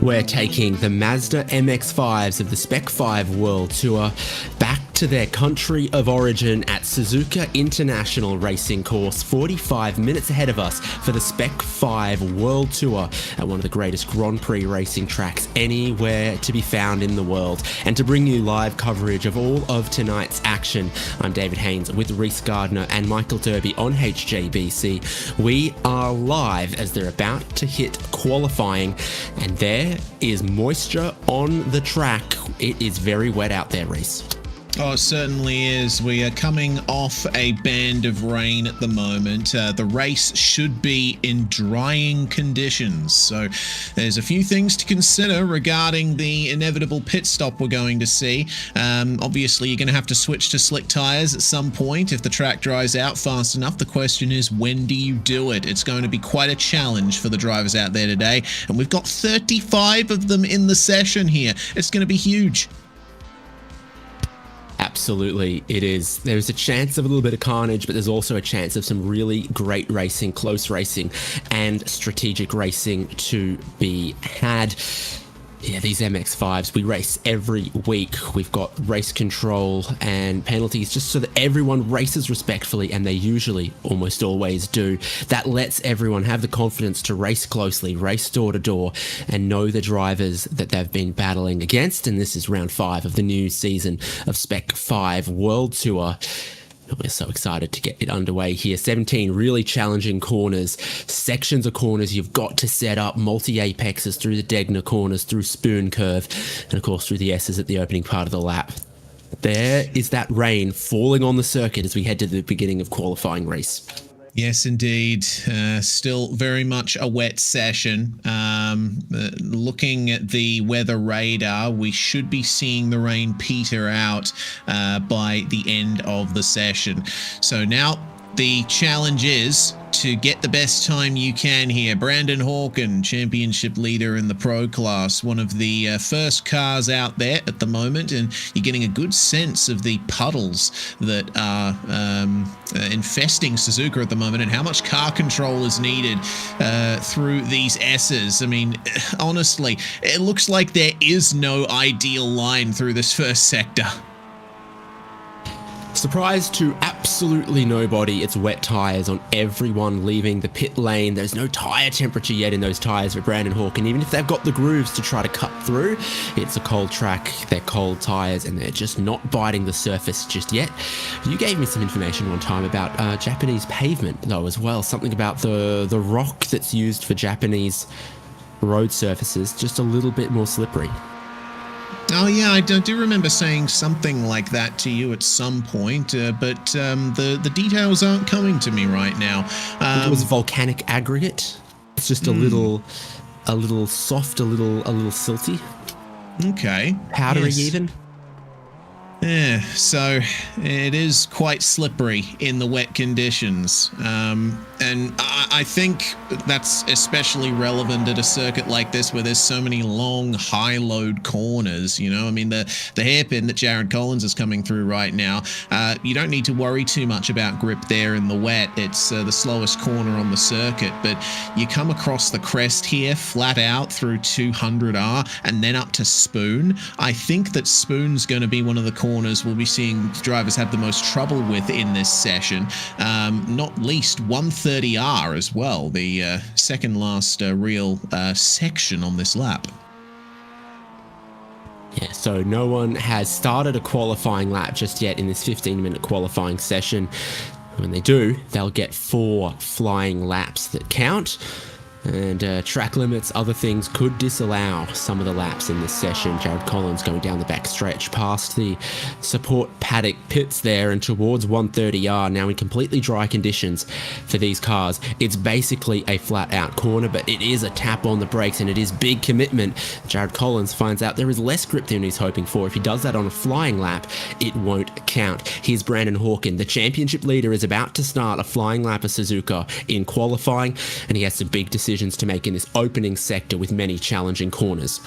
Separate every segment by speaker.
Speaker 1: We're taking the Mazda MX-5s of the Spec-5 World Tour back to their country of origin at Suzuka International Racing Course, 45 minutes ahead of us for the Spec-5 World Tour at one of the greatest Grand Prix racing tracks anywhere to be found in the world. And to bring you live coverage of all of tonight's action, I'm David Haynes with Reese Gardner and Michael Derby on HJBC. We are live as they're about to hit qualifying, and there is moisture on the track. It is very wet out there, Reese.
Speaker 2: Oh, it certainly is. We are coming off a band of rain at the moment. The race should be in drying conditions. So there's a few things to consider regarding the inevitable pit stop we're going to see. Obviously, you're going to have to switch to slick tires at some point if the track dries out fast enough. The question is, when do you do it? It's going to be quite a challenge for the drivers out there today. And we've got 35 of them in the session here. It's going to be huge.
Speaker 1: Absolutely, it is. There's a chance of a little bit of carnage, but there's also a chance of some really great racing, close racing, and strategic racing to be had. Yeah, these MX-5s, we race every week. We've got race control and penalties just so that everyone races respectfully, and they usually almost always do. That lets everyone have the confidence to race closely, race door to door, and know the drivers that they've been battling against. And this is round 5 of the new season of Spec-5 World Tour. We're so excited to get it underway here. 17 really challenging corners, sections of corners you've got to set up, multi-apexes through the Degner corners, through Spoon Curve, and of course through the S's at the opening part of the lap. There is that rain falling on the circuit as we head to the beginning of qualifying race.
Speaker 2: Yes, indeed. Still very much a wet session. Looking at the weather radar, we should be seeing the rain peter out by the end of the session. So now the challenge is to get the best time you can here. Brandon Hawken, championship leader in the pro class, one of the first cars out there at the moment, and you're getting a good sense of the puddles that are infesting Suzuka at the moment and how much car control is needed through these S's. I mean, honestly, it looks like there is no ideal line through this first sector.
Speaker 1: Surprise to absolutely nobody, it's wet tyres on everyone leaving the pit lane. There's no tyre temperature yet in those tyres for Brandon Hawken. Even if they've got the grooves to try to cut through, it's a cold track, they're cold tyres, and they're just not biting the surface just yet. You gave me some information one time about Japanese pavement, though, as well. Something about the rock that's used for Japanese road surfaces, just a little bit more slippery.
Speaker 2: Oh, yeah, I do remember saying something like that to you at some point, but the details aren't coming to me right now.
Speaker 1: It was volcanic aggregate. It's just a little soft, a little silty.
Speaker 2: Okay.
Speaker 1: Powdery,
Speaker 2: yes.
Speaker 1: even.
Speaker 2: Yeah, so it is quite slippery in the wet conditions, and I think that's especially relevant at a circuit like this where there's so many long, high-load corners, you know? I mean, the hairpin that Jared Collins is coming through right now, you don't need to worry too much about grip there in the wet. It's the slowest corner on the circuit, but you come across the crest here, flat out through 200R, and then up to Spoon. I think that Spoon's going to be one of the corners we'll be seeing drivers have the most trouble with in this session, not least 130R as well, the second last real section on this lap.
Speaker 1: Yeah, so no one has started a qualifying lap just yet in this 15-minute qualifying session. When they do, they'll get 4 flying laps that count. And track limits, other things could disallow some of the laps in this session. Jared Collins going down the back stretch past the support paddock pits there and towards 130R. Now in completely dry conditions for these cars. It's basically a flat out corner, but it is a tap on the brakes and it is big commitment. Jared Collins finds out there is less grip than he's hoping for. If he does that on a flying lap, it won't count. Here's Brandon Hawken. The championship leader is about to start a flying lap of Suzuka in qualifying, and he has some big decisions to make in this opening sector with many challenging corners.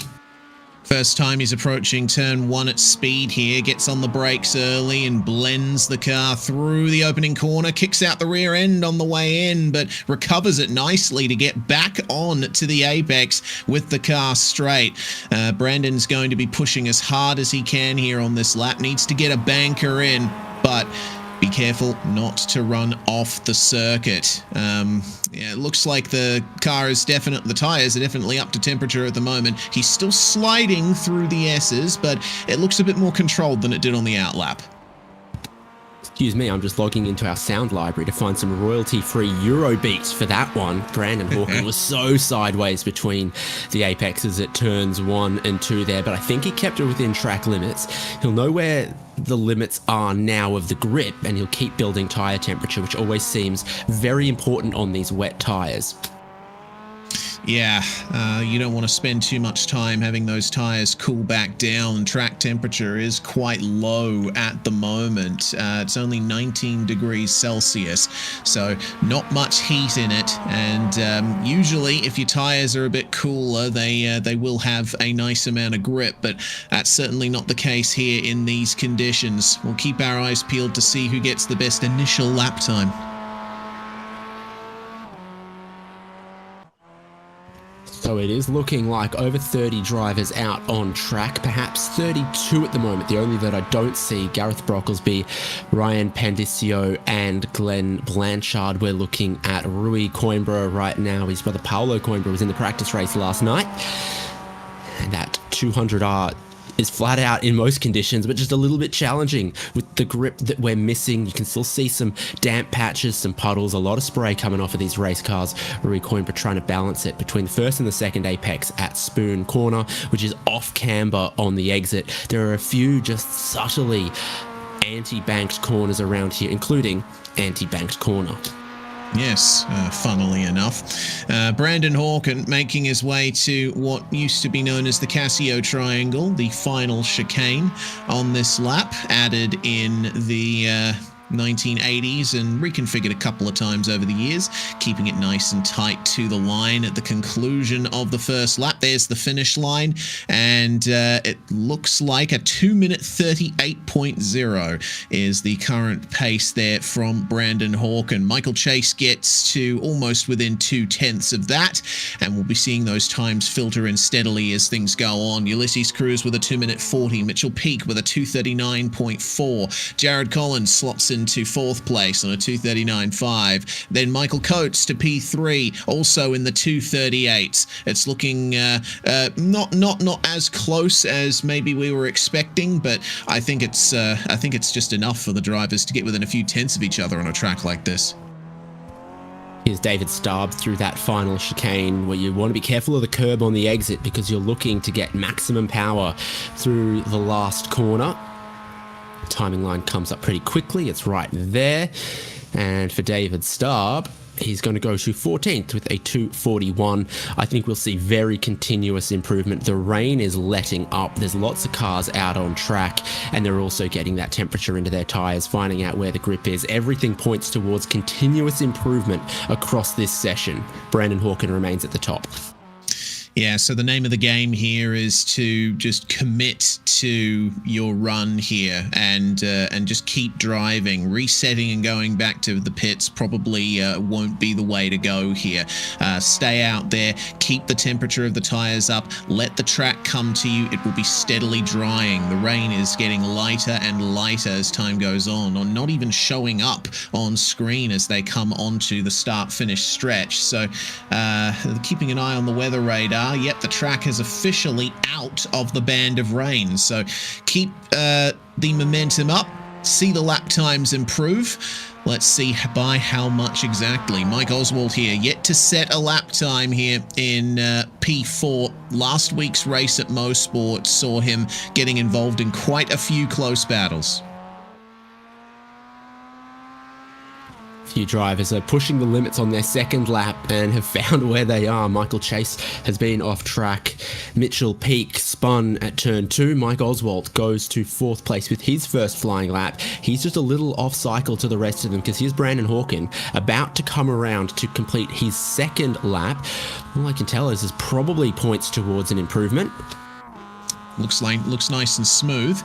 Speaker 2: First time he's approaching turn 1 at speed here, gets on the brakes early and blends the car through the opening corner, kicks out the rear end on the way in, but recovers it nicely to get back on to the apex with the car straight. Brandon's going to be pushing as hard as he can here on this lap, needs to get a banker in, but be careful not to run off the circuit. Yeah, it looks like the tires are definitely up to temperature at the moment. He's still sliding through the S's, but it looks a bit more controlled than it did on the outlap.
Speaker 1: Excuse me, I'm just logging into our sound library to find some royalty-free Eurobeats for that one. Brandon Hawken was so sideways between the apexes at turns 1 and 2 there, but I think he kept it within track limits. He'll know where the limits are now of the grip, and he'll keep building tyre temperature, which always seems very important on these wet tyres.
Speaker 2: Yeah, you don't want to spend too much time having those tires cool back down. Track temperature is quite low at the moment. It's only 19 degrees Celsius, so not much heat in it. And usually, if your tires are a bit cooler, they will have a nice amount of grip, but that's certainly not the case here in these conditions. We'll keep our eyes peeled to see who gets the best initial lap time.
Speaker 1: So it is looking like over 30 drivers out on track, perhaps 32 at the moment. The only that I don't see, Gareth Brocklesby, Ryan Pandicio and Glenn Blanchard. We're looking at Rui Coimbra right now. His brother Paolo Coimbra was in the practice race last night. And that 200R is flat out in most conditions, but just a little bit challenging with the grip that we're missing. You can still see some damp patches, some puddles, a lot of spray coming off of these race cars. Rui Coimbra trying to balance it between the first and the second apex at Spoon Corner, which is off camber on the exit. There are a few just subtly anti-banked corners around here, including anti-banked corner.
Speaker 2: Yes, funnily enough. Brandon Hawken making his way to what used to be known as the Casio Triangle, the final chicane on this lap, added in the 1980s and reconfigured a couple of times over the years, keeping it nice and tight to the line at the conclusion of the first lap. There's the finish line, and it looks like a 2-minute 38.0 is the current pace there from Brandon Hawken. Michael Chase gets to almost within 2/10 of that, and we'll be seeing those times filter in steadily as things go on. Ulysses Cruz with a 2-minute 40, Mitchell Peake with a 2:39.4, Jared Collins slots into 4th place on a 2:39.5. Then Michael Coates to P3, also in the 2:38s. It's looking not as close as maybe we were expecting, but I think it's just enough for the drivers to get within a few tenths of each other on a track like this.
Speaker 1: Here's David Starb through that final chicane, where you want to be careful of the curb on the exit because you're looking to get maximum power through the last corner. Timing line comes up pretty quickly. It's right there. And for David Starb, he's going to go to 14th with a 2:41. I think we'll see very continuous improvement. The rain is letting up. There's lots of cars out on track, and they're also getting that temperature into their tires, finding out where the grip is. Everything points towards continuous improvement across this session. Brandon Hawken remains at the top.
Speaker 2: Yeah, so the name of the game here is to just commit to your run here and just keep driving. Resetting and going back to the pits probably won't be the way to go here. Stay out there, keep the temperature of the tires up, let the track come to you. It will be steadily drying. The rain is getting lighter and lighter as time goes on, or not even showing up on screen as they come onto the start-finish stretch. So keeping an eye on the weather radar. Yep, the track is officially out of the band of rain. So keep the momentum up. See the lap times improve. Let's see by how much exactly. Mike Oswald here, yet to set a lap time here in P4. Last week's race at Mosport saw him getting involved in quite a few close battles.
Speaker 1: Few drivers are pushing the limits on their second lap and have found where they are. Michael Chase has been off track. Mitchell Peake spun at turn 2. Mike Oswald goes to 4th place with his first flying lap. He's just a little off cycle to the rest of them because here's Brandon Hawken about to come around to complete his second lap. All I can tell is this probably points towards an improvement.
Speaker 2: looks nice and smooth.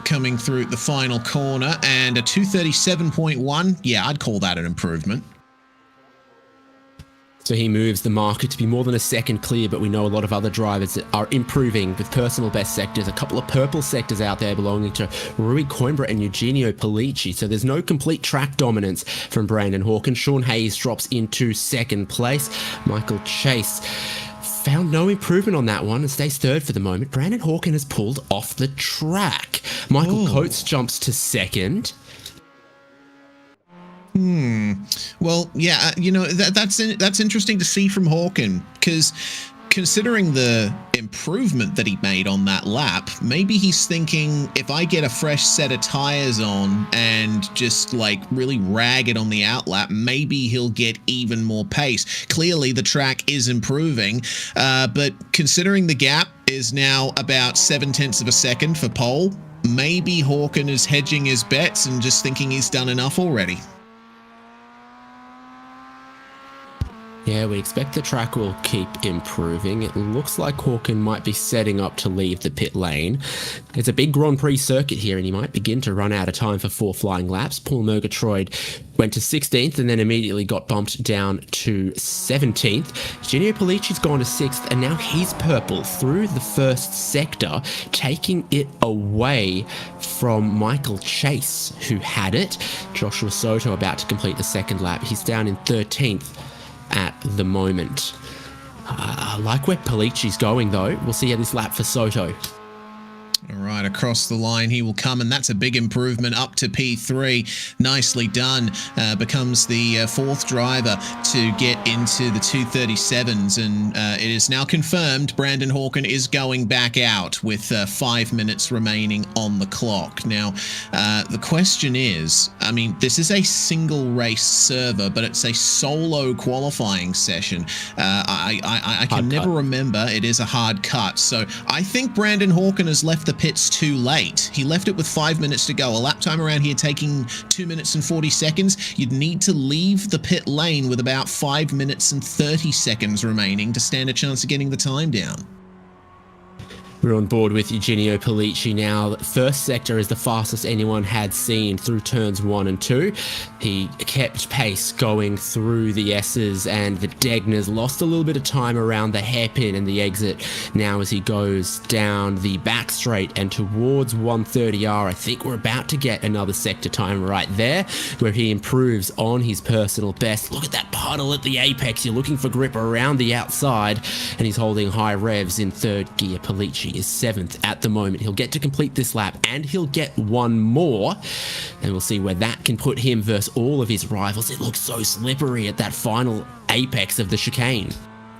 Speaker 2: Coming through the final corner, and a 237.1. Yeah, I'd call that an improvement.
Speaker 1: So he moves the marker to be more than a second clear, but we know a lot of other drivers that are improving with personal best sectors. A couple of purple sectors out there belonging to Rui Coimbra and Eugenio Pellicci. So there's no complete track dominance from Brandon Hawkins. Sean Hayes drops into second place. Michael Chase found no improvement on that one and stays third for the moment. Brandon Hawkins has pulled off the track. Michael Coates jumps to second.
Speaker 2: Well, yeah, that's interesting to see from Hawken, because considering the improvement that he made on that lap, maybe he's thinking, if I get a fresh set of tires on and just like really rag it on the outlap, maybe he'll get even more pace. Clearly the track is improving, but considering the gap is now about 0.7 of a second for pole, maybe Hawken is hedging his bets and just thinking he's done enough already.
Speaker 1: Yeah, we expect the track will keep improving. It looks like Hawken might be setting up to leave the pit lane. It's a big Grand Prix circuit here, and he might begin to run out of time for 4 flying laps. Paul Murgatroyd went to 16th and then immediately got bumped down to 17th. Eugenio Pollici's gone to 6th, and now he's purple through the first sector, taking it away from Michael Chase, who had it. Joshua Soto about to complete the second lap. He's down in 13th. At the moment. I like where Pollici's going, though. We'll see how this lap for Soto.
Speaker 2: All right, across the line he will come, and that's a big improvement up to P3. Nicely done. Becomes the fourth driver to get into the 237s, and it is now confirmed Brandon Hawken is going back out with 5 minutes remaining on the clock. Now, the question is, I mean, this is a single race server, but it's a solo qualifying session. I can never remember. It is a hard cut, so I think Brandon Hawken has left the pits too late. He left it with 5 minutes to go. A lap time around here taking 2 minutes and 40 seconds. You'd need to leave the pit lane with about 5 minutes and 30 seconds remaining to stand a chance of getting the time down.
Speaker 1: We're on board with Eugenio Pellicci now. First sector is the fastest anyone had seen through turns 1 and 2. He kept pace going through the S's, and the Degners lost a little bit of time around the hairpin and the exit. Now as he goes down the back straight and towards 130R, I think we're about to get another sector time right there, where he improves on his personal best. Look at that puddle at the apex. You're looking for grip around the outside, and he's holding high revs in third gear. Pellicci is 7th at the moment. He'll get to complete this lap, and he'll get one more, and we'll see where that can put him versus all of his rivals. It looks so slippery at that final apex of the chicane.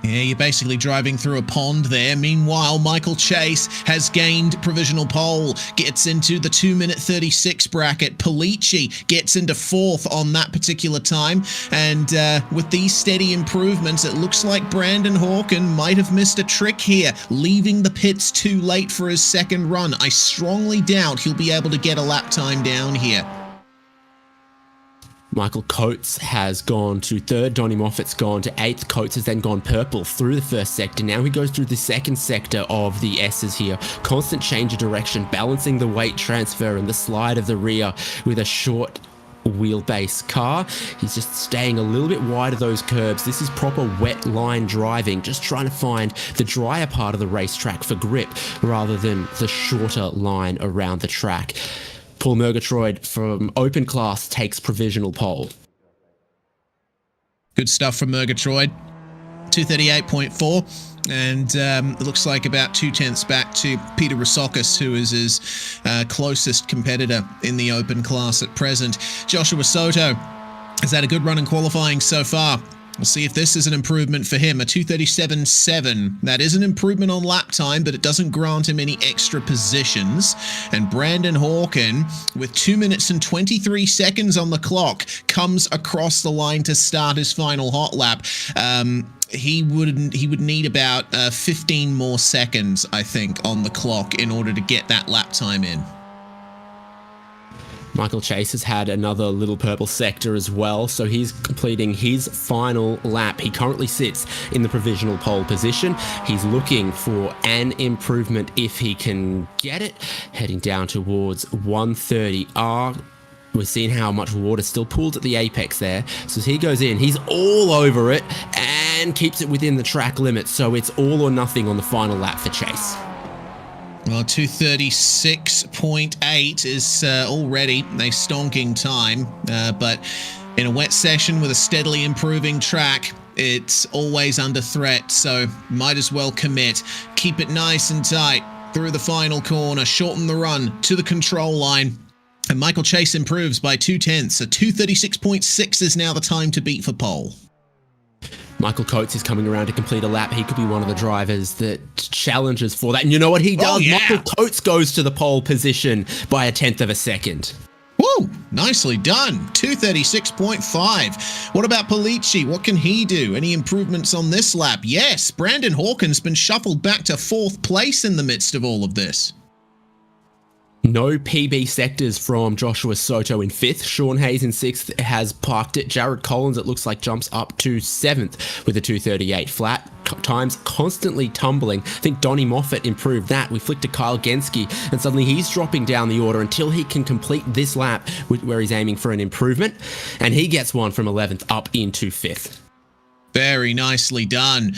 Speaker 2: Yeah, you're basically driving through a pond there. Meanwhile, Michael Chase has gained provisional pole, gets into the 2-minute 36 bracket. Pellicci gets into 4th on that particular time. And with these steady improvements, it looks like Brandon Hawken might have missed a trick here, leaving the pits too late for his second run. I strongly doubt he'll be able to get a lap time down here.
Speaker 1: Michael Coates has gone to 3rd. Donnie Moffat's gone to 8th. Coates has then gone purple through the first sector. Now he goes through the second sector of the S's here. Constant change of direction, balancing the weight transfer and the slide of the rear with a short wheelbase car. He's just staying a little bit wide of those curbs. This is proper wet line driving, just trying to find the drier part of the racetrack for grip rather than the shorter line around the track. Paul Murgatroyd from Open Class takes provisional pole. Good stuff from Murgatroyd. 238.4. And it looks like about 2/10 back to Peter Rosakis, who is his closest competitor in the Open Class at present. Joshua Soto has had a good run in qualifying so far. We'll see if this is an improvement for him. A 237.7. That is an improvement on lap time, but it doesn't grant him any extra positions. And Brandon Hawken, with 2 minutes and 23 seconds on the clock, comes across the line to start his final hot lap. He would need about 15 more seconds, I think, on the clock in order to get that lap time in. Michael Chase has had another little purple sector as well, so he's completing his final lap. He currently sits in the provisional pole position. He's looking for an improvement if he can get it, heading down towards 130R. We're seeing how much water still pooled at the apex there. So as he goes in, he's all over it and keeps it within the track limit. So it's all or nothing on the final lap for Chase.
Speaker 2: Well, 236.8 is already a stonking time, but in a wet session with a steadily improving track, it's always under threat, so might as well commit. Keep it nice and tight through the final corner, shorten the run to the control line, and Michael Chase improves by 0.2, so 236.6 is now the time to beat for pole.
Speaker 1: Michael Coates is coming around to complete a lap. He could be one of the drivers that challenges for that. And you know what he does?
Speaker 2: Oh, yeah.
Speaker 1: Michael Coates goes to the pole position by 1/10 of a second.
Speaker 2: Woo! Nicely done. 236.5. What about Polici? What can he do? Any improvements on this lap? Yes, Brandon Hawkins been shuffled back to 4th place in the midst of all of this.
Speaker 1: No PB sectors from Joshua Soto in 5th. Sean Hayes in 6th has parked it. Jared Collins, it looks like, jumps up to 7th with a 238 flat. Times constantly tumbling. I think Donnie Moffat improved that. We flicked to Kyle Genske, and suddenly he's dropping down the order until he can complete this lap where he's aiming for an improvement. And he gets one from 11th up into 5th.
Speaker 2: Very nicely done.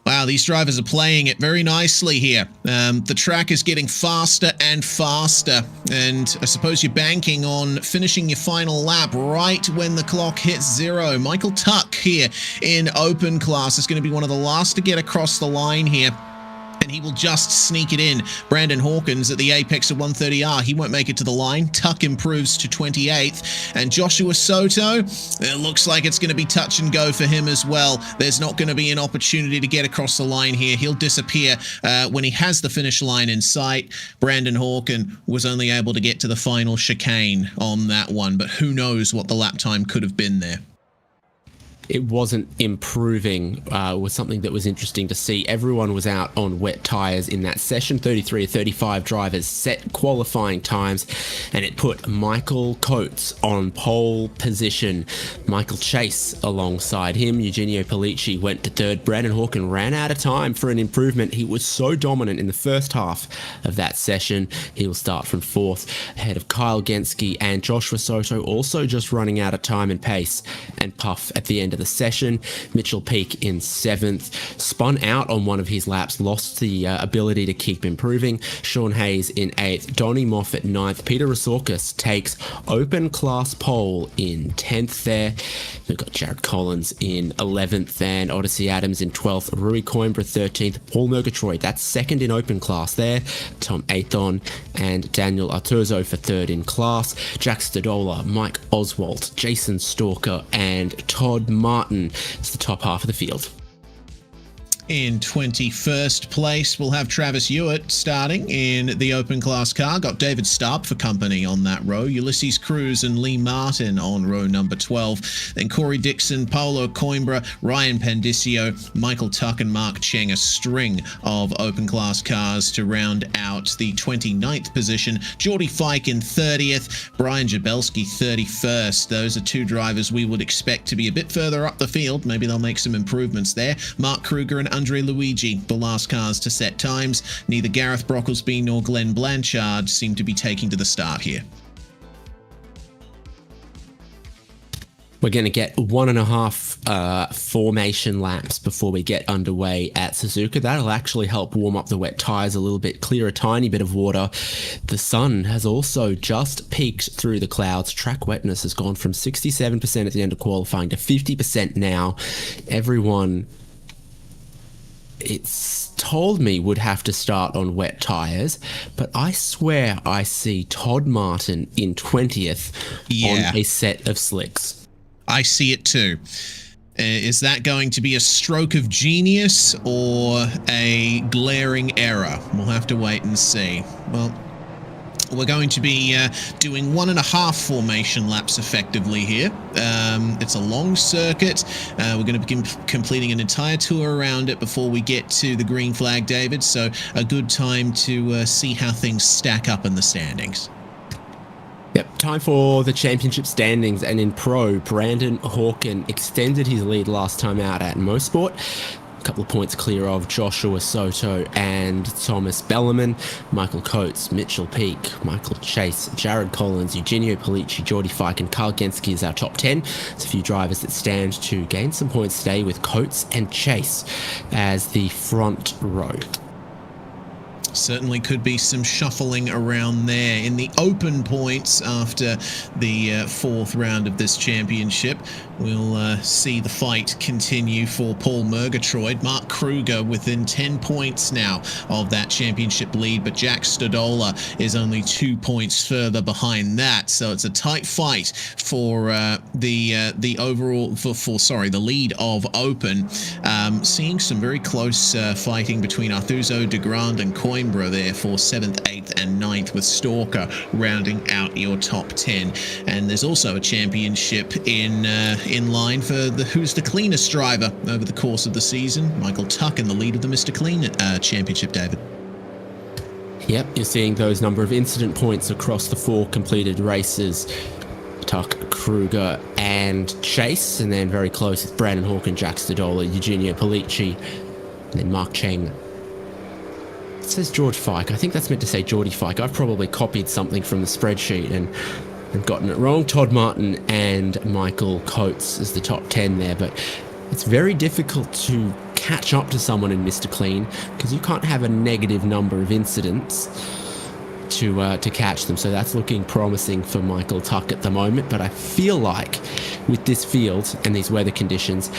Speaker 2: Wow, these drivers are playing it very nicely here. The track is getting faster and faster, and I suppose you're banking on finishing your final lap right when the clock hits 0. Michael Tuck here in open class is going to be one of the last to get across the line here, and he will just sneak it in. Brandon Hawkins at the apex of 130R. He won't make it to the line. Tuck improves to 28th. And Joshua Soto, it looks like it's going to be touch and go for him as well. There's not going to be an opportunity to get across the line here. He'll disappear when he has the finish line in sight. Brandon Hawkins was only able to get to the final chicane on that one, but who knows what the lap time could have been there.
Speaker 1: It wasn't improving, was something that was interesting to see. Everyone was out on wet tyres in that session. 33 or 35 drivers set qualifying times, and it put Michael Coates on pole position. Michael Chase alongside him. Eugenio Polici went to 3rd. Brandon Hawkins ran out of time for an improvement. He was so dominant in the first half of that session. He will start from 4th, ahead of Kyle Genske, and Joshua Soto also just running out of time and pace and puff at the end of the session. Mitchell Peak in 7th, spun out on one of his laps, lost the ability to keep improving. Sean Hayes in 8th, Donnie Moffat 9th, Peter Rasorkas takes open class pole in 10th there. We've got Jared Collins in 11th and Odyssey Adams in 12th, Rui Coimbra 13th, Paul Murgatroyd, that's 2nd in open class there, Tom Athon and Daniel Artuzo for 3rd in class, Jack Stadola, Mike Oswald, Jason Stalker and Todd Martin. It's the top half of the field.
Speaker 2: In 21st place, we'll have Travis Hewitt starting in the open class car. Got David Starp for company on that row. Ulysses Cruz and Lee Martin on row number 12. Then Corey Dixon, Paulo Coimbra, Ryan Pandicio, Michael Tuck and Mark Cheng. A string of open class cars to round out the 29th position. Geordie Fike in 30th. Brian Jabelski 31st. Those are two drivers we would expect to be a bit further up the field. Maybe they'll make some improvements there. Mark Kruger and Andre Luigi, the last cars to set times. Neither Gareth Brocklesby nor Glenn Blanchard seem to be taking to the start here.
Speaker 1: We're going to get 1.5 formation laps before we get underway at Suzuka. That'll actually help warm up the wet tyres a little bit, clear a tiny bit of water. The sun has also just peaked through the clouds. Track wetness has gone from 67% at the end of qualifying to 50% now. Everyone, it's told me, would have to start on wet tyres, but I swear I see Todd Martin in 20th on a set of slicks.
Speaker 2: I see it too. Is that going to be a stroke of genius or a glaring error? We'll have to wait and see. Well, we're going to be doing 1.5 formation laps effectively here. It's a long circuit. We're going to be completing an entire tour around it before we get to the green flag, David. So a good time to see how things stack up in the standings.
Speaker 1: Yep, Time for the championship standings, and in pro, Brandon Hawken extended his lead last time out at Mosport. A couple of points clear of Joshua Soto and Thomas Bellerman. Michael Coates, Mitchell Peak, Michael Chase, Jared Collins, Eugenio Polici, Geordie Fike and Carl Genski is our top 10. There's a few drivers that stand to gain some points today, with Coates and Chase as the front row.
Speaker 2: Certainly could be some shuffling around there in the open points after the fourth round of this championship. We'll see the fight continue for Paul Murgatroyd. Mark Kruger within 10 points now of that championship lead, but Jack Stodola is only 2 points further behind that. So it's a tight fight for the overall the lead of open. Seeing some very close fighting between Arthuzo, De Grand and Coimbra there for 7th, 8th and 9th, with Stalker rounding out your top 10. And there's also a championship in line for who's the cleanest driver over the course of the season. Michael Tuck in the lead of the Mr. Clean championship, David.
Speaker 1: Yep, you're seeing those number of incident points across the 4 completed races. Tuck, Kruger and Chase, and then very close with Brandon Hawken, Jack Stodola, Eugenio Polici, and then Mark Cheng. It says George Fike. I think that's meant to say Geordie Fike. I've probably copied something from the spreadsheet and gotten it wrong. Todd Martin and Michael Coates is the top 10 there, but it's very difficult to catch up to someone in Mr. Clean because you can't have a negative number of incidents to catch them. So that's looking promising for Michael Tuck at the moment, but I feel like with this field and these weather conditions,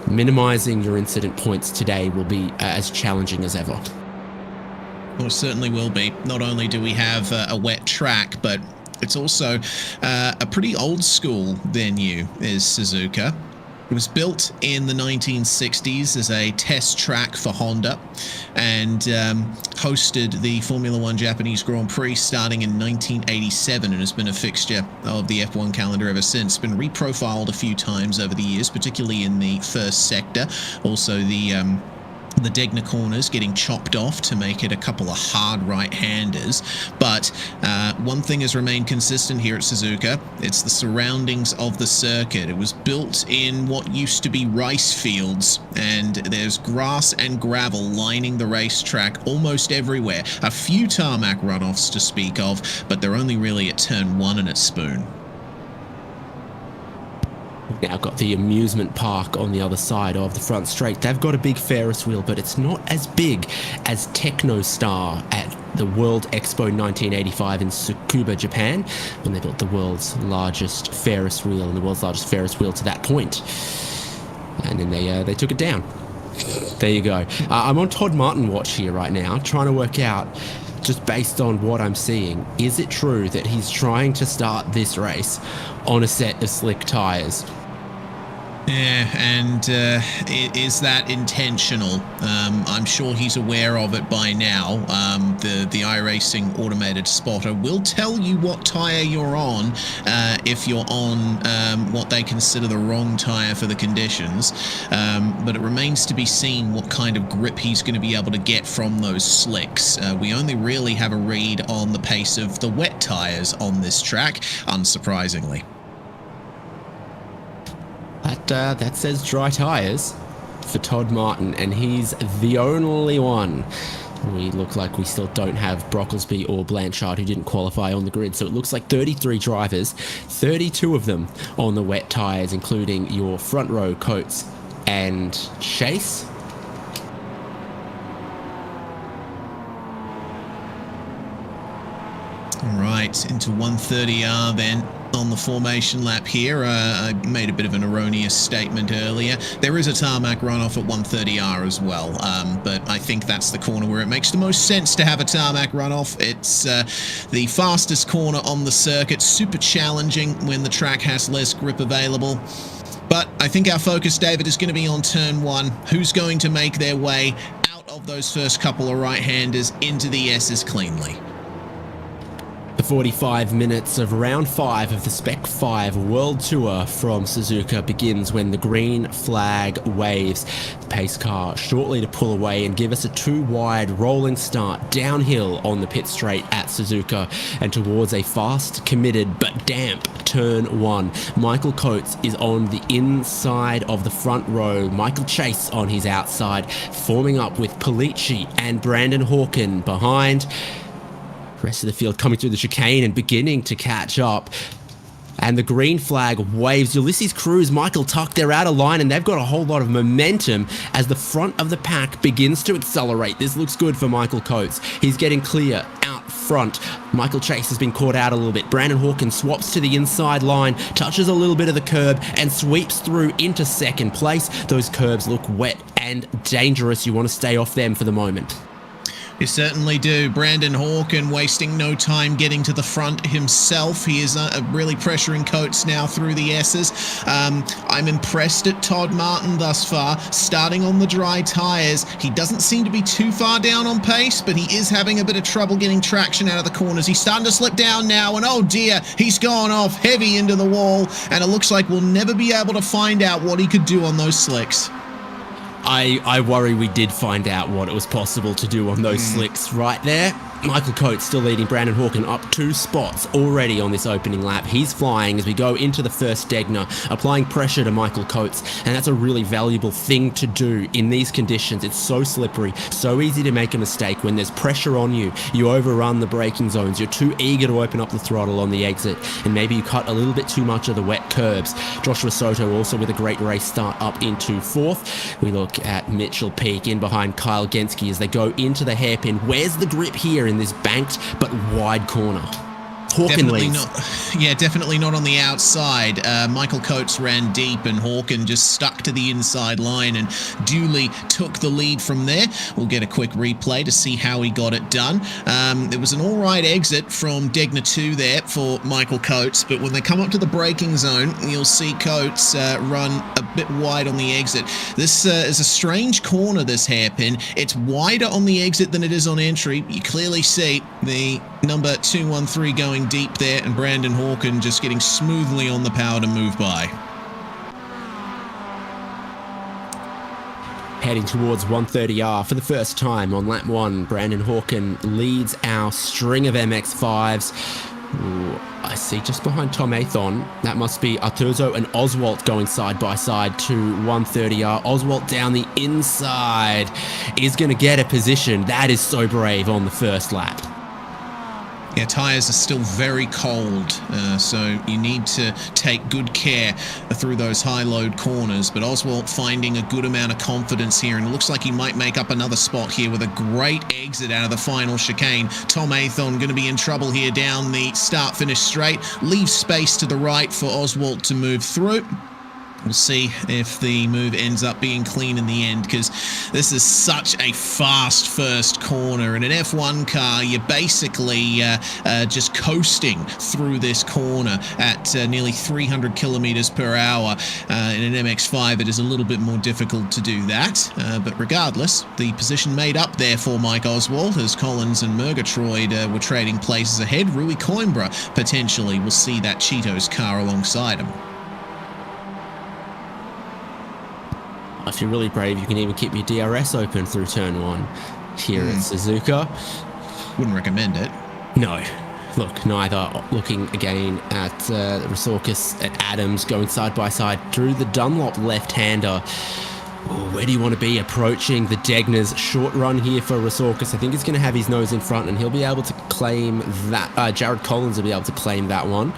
Speaker 1: minimizing your incident points today will be as challenging as ever.
Speaker 2: Well, it certainly will be. Not only do we have a wet track, but it's also a pretty old school venue is Suzuka. It was built in the 1960s as a test track for Honda and hosted the Formula One Japanese Grand Prix starting in 1987 and has been a fixture of the F1 calendar ever since. It's been reprofiled a few times over the years, particularly in the first sector. Also the Degner corners getting chopped off to make it a couple of hard right-handers. But one thing has remained consistent here at Suzuka. It's the surroundings of the circuit. It was built in what used to be rice fields, and there's grass and gravel lining the racetrack almost everywhere. A few tarmac runoffs to speak of, but they're only really at turn 1 and at Spoon.
Speaker 1: Now got the amusement park on the other side of the front straight. They've got a big Ferris wheel, but it's not as big as TechnoStar at the World Expo 1985 in Tsukuba, Japan, when they built the world's largest Ferris wheel and the world's largest Ferris wheel to that point. And then they took it down. There you go. I'm on Todd Martin watch here right now, trying to work out, just based on what I'm seeing, is it true that he's trying to start this race on a set of slick tyres?
Speaker 2: Yeah, and is that intentional? I'm sure he's aware of it by now. The iRacing automated spotter will tell you what tyre you're on if you're on what they consider the wrong tyre for the conditions. But it remains to be seen what kind of grip he's going to be able to get from those slicks. We only really have a read on the pace of the wet tyres on this track, unsurprisingly.
Speaker 1: That says dry tyres for Todd Martin, and he's the only one. We look like we still don't have Brocklesby or Blanchard, who didn't qualify on the grid. So it looks like 33 drivers, 32 of them on the wet tyres, including your front row Coates and Chase.
Speaker 2: All right, into 130R then. On the formation lap here, I made a bit of an erroneous statement earlier. There is a tarmac runoff at 130R as well, but I think that's the corner where it makes the most sense to have a tarmac runoff. It's the fastest corner on the circuit, super challenging when the track has less grip available. But I think our focus, David, is going to be on turn 1. Who's going to make their way out of those first couple of right-handers into the S's cleanly?
Speaker 1: The 45 minutes of round 5 of the Spec-5 World Tour from Suzuka begins when the green flag waves. The pace car shortly to pull away and give us a 2-wide rolling start downhill on the pit straight at Suzuka and towards a fast, committed but damp turn 1. Michael Coates is on the inside of the front row. Michael Chase on his outside, forming up with Polici and Brandon Hawken behind. Rest of the field coming through the chicane and beginning to catch up. And the green flag waves. Ulysses Cruz, Michael Tuck, they're out of line and they've got a whole lot of momentum as the front of the pack begins to accelerate. This looks good for Michael Coates. He's getting clear out front. Michael Chase has been caught out a little bit. Brandon Hawkins swaps to the inside line, touches a little bit of the curb and sweeps through into second place. Those curbs look wet and dangerous. You want to stay off them for the moment.
Speaker 2: You certainly do. Brandon Hawken wasting no time getting to the front himself. He is really pressuring Coates now through the S's. I'm impressed at Todd Martin thus far, starting on the dry tyres. He doesn't seem to be too far down on pace, but he is having a bit of trouble getting traction out of the corners. He's starting to slip down now, and oh dear, he's gone off heavy into the wall, and it looks like we'll never be able to find out what he could do on those slicks.
Speaker 1: I worry we did find out what it was possible to do on those slicks right there. Michael Coates still leading Brandon Hawken up 2 spots already on this opening lap. He's flying as we go into the first Degner, applying pressure to Michael Coates, and that's a really valuable thing to do in these conditions. It's so slippery, so easy to make a mistake. When there's pressure on you, you overrun the braking zones. You're too eager to open up the throttle on the exit, and maybe you cut a little bit too much of the wet curbs. Joshua Soto also with a great race start up into 4th. We look at Mitchell Peak in behind Kyle Genske as they go into the hairpin. Where's the grip here in this banked but wide corner?
Speaker 2: Definitely not. Yeah, definitely not on the outside. Michael Coates ran deep and Hawken just stuck to the inside line and duly took the lead from there. We'll get a quick replay to see how he got it done. It was an all right exit from Degner 2 there for Michael Coates, but when they come up to the braking zone, you'll see Coates run a bit wide on the exit. This is a strange corner, this hairpin. It's wider on the exit than it is on entry. You clearly see the number 213 going deep there, and Brandon Hawken just getting smoothly on the power to move by.
Speaker 1: Heading towards 130R for the first time on lap 1, Brandon Hawken leads our string of MX-5s. Ooh, I see just behind Tom Athon, that must be Artuzo and Oswalt going side by side to 130R. Oswalt down the inside is going to get a position. That is so brave on the first lap.
Speaker 2: Yeah, tyres are still very cold, so you need to take good care through those high-load corners. But Oswalt finding a good amount of confidence here, and it looks like he might make up another spot here with a great exit out of the final chicane. Tom Athon going to be in trouble here down the start-finish straight. Leave space to the right for Oswalt to move through. We'll see if the move ends up being clean in the end, because this is such a fast first corner. In an F1 car, you're basically just coasting through this corner at nearly 300 kilometers per hour. In an MX-5, it is a little bit more difficult to do that. But regardless, the position made up there for Mike Oswalt as Collins and Murgatroyd were trading places ahead. Rui Coimbra potentially will see that Cheetos car alongside him.
Speaker 1: If you're really brave, you can even keep your DRS open through turn 1 here at Suzuka.
Speaker 2: Wouldn't recommend it.
Speaker 1: No. Look, neither. Looking again at Resorkis, at Adams going side by side through the Dunlop left-hander. Oh, where do you want to be approaching the Degners? Short run here for Resorkis. I think he's going to have his nose in front and he'll be able to claim that. Jared Collins will be able to claim that one.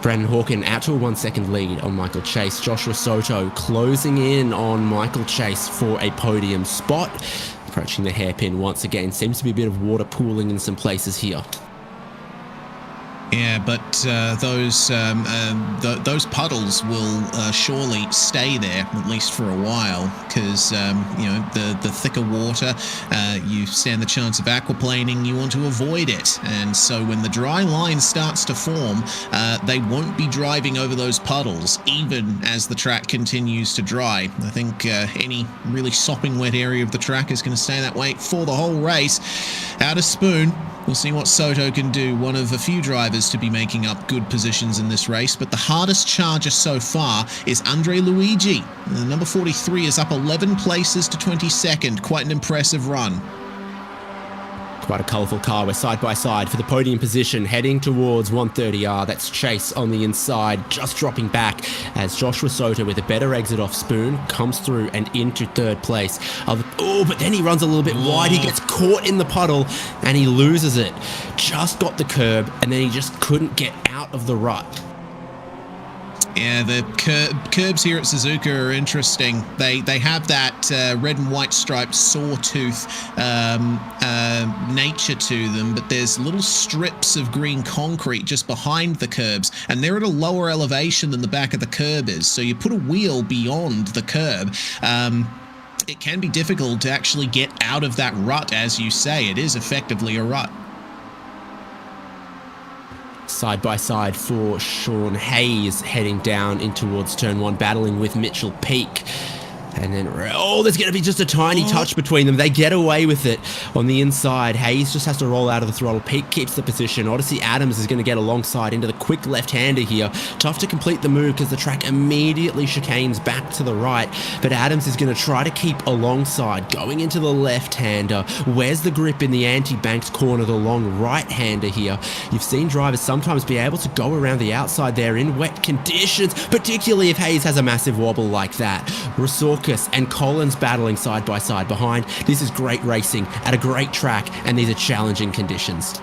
Speaker 1: Brandon Hawken out to a 1-second lead on Michael Chase. Joshua Soto closing in on Michael Chase for a podium spot. Approaching the hairpin once again. Seems to be a bit of water pooling in some places here.
Speaker 2: Yeah, but those puddles will surely stay there, at least for a while, because you know, the thicker water, you stand the chance of aquaplaning. You want to avoid it, and so when the dry line starts to form, they won't be driving over those puddles, even as the track continues to dry. I think any really sopping wet area of the track is going to stay that way for the whole race. Out of Spoon. We'll see what Soto can do, one of a few drivers to be making up good positions in this race, but the hardest charger so far is Andre Luigi. The number 43 is up 11 places to 22nd, quite an impressive run.
Speaker 1: Quite a colourful car. We're side by side for the podium position, heading towards 130R. That's Chase on the inside, just dropping back as Joshua Soto with a better exit off Spoon comes through and into third place. Oh, but then he runs a little bit wide. He gets caught in the puddle and he loses it. Just got the curb and then he just couldn't get out of the rut.
Speaker 2: Yeah, the curbs here at Suzuka are interesting. They have that red and white striped sawtooth nature to them, but there's little strips of green concrete just behind the curbs, and they're at a lower elevation than the back of the curb is. So you put a wheel beyond the curb. It can be difficult to actually get out of that rut, as you say. It is effectively a rut.
Speaker 1: Side by side for Sean Hayes heading down in towards turn 1, battling with Mitchell Peak. And then, oh, there's going to be just a tiny touch between them. They get away with it on the inside. Hayes just has to roll out of the throttle. Peak keeps the position. Odyssey Adams is going to get alongside into the quick left-hander here. Tough to complete the move because the track immediately chicanes back to the right. But Adams is going to try to keep alongside, going into the left-hander. Where's the grip in the anti-banked corner, the long right-hander here? You've seen drivers sometimes be able to go around the outside there in wet conditions, particularly if Hayes has a massive wobble like that. Rosorka and Collins battling side by side behind. This is great racing at a great track, and these are challenging conditions.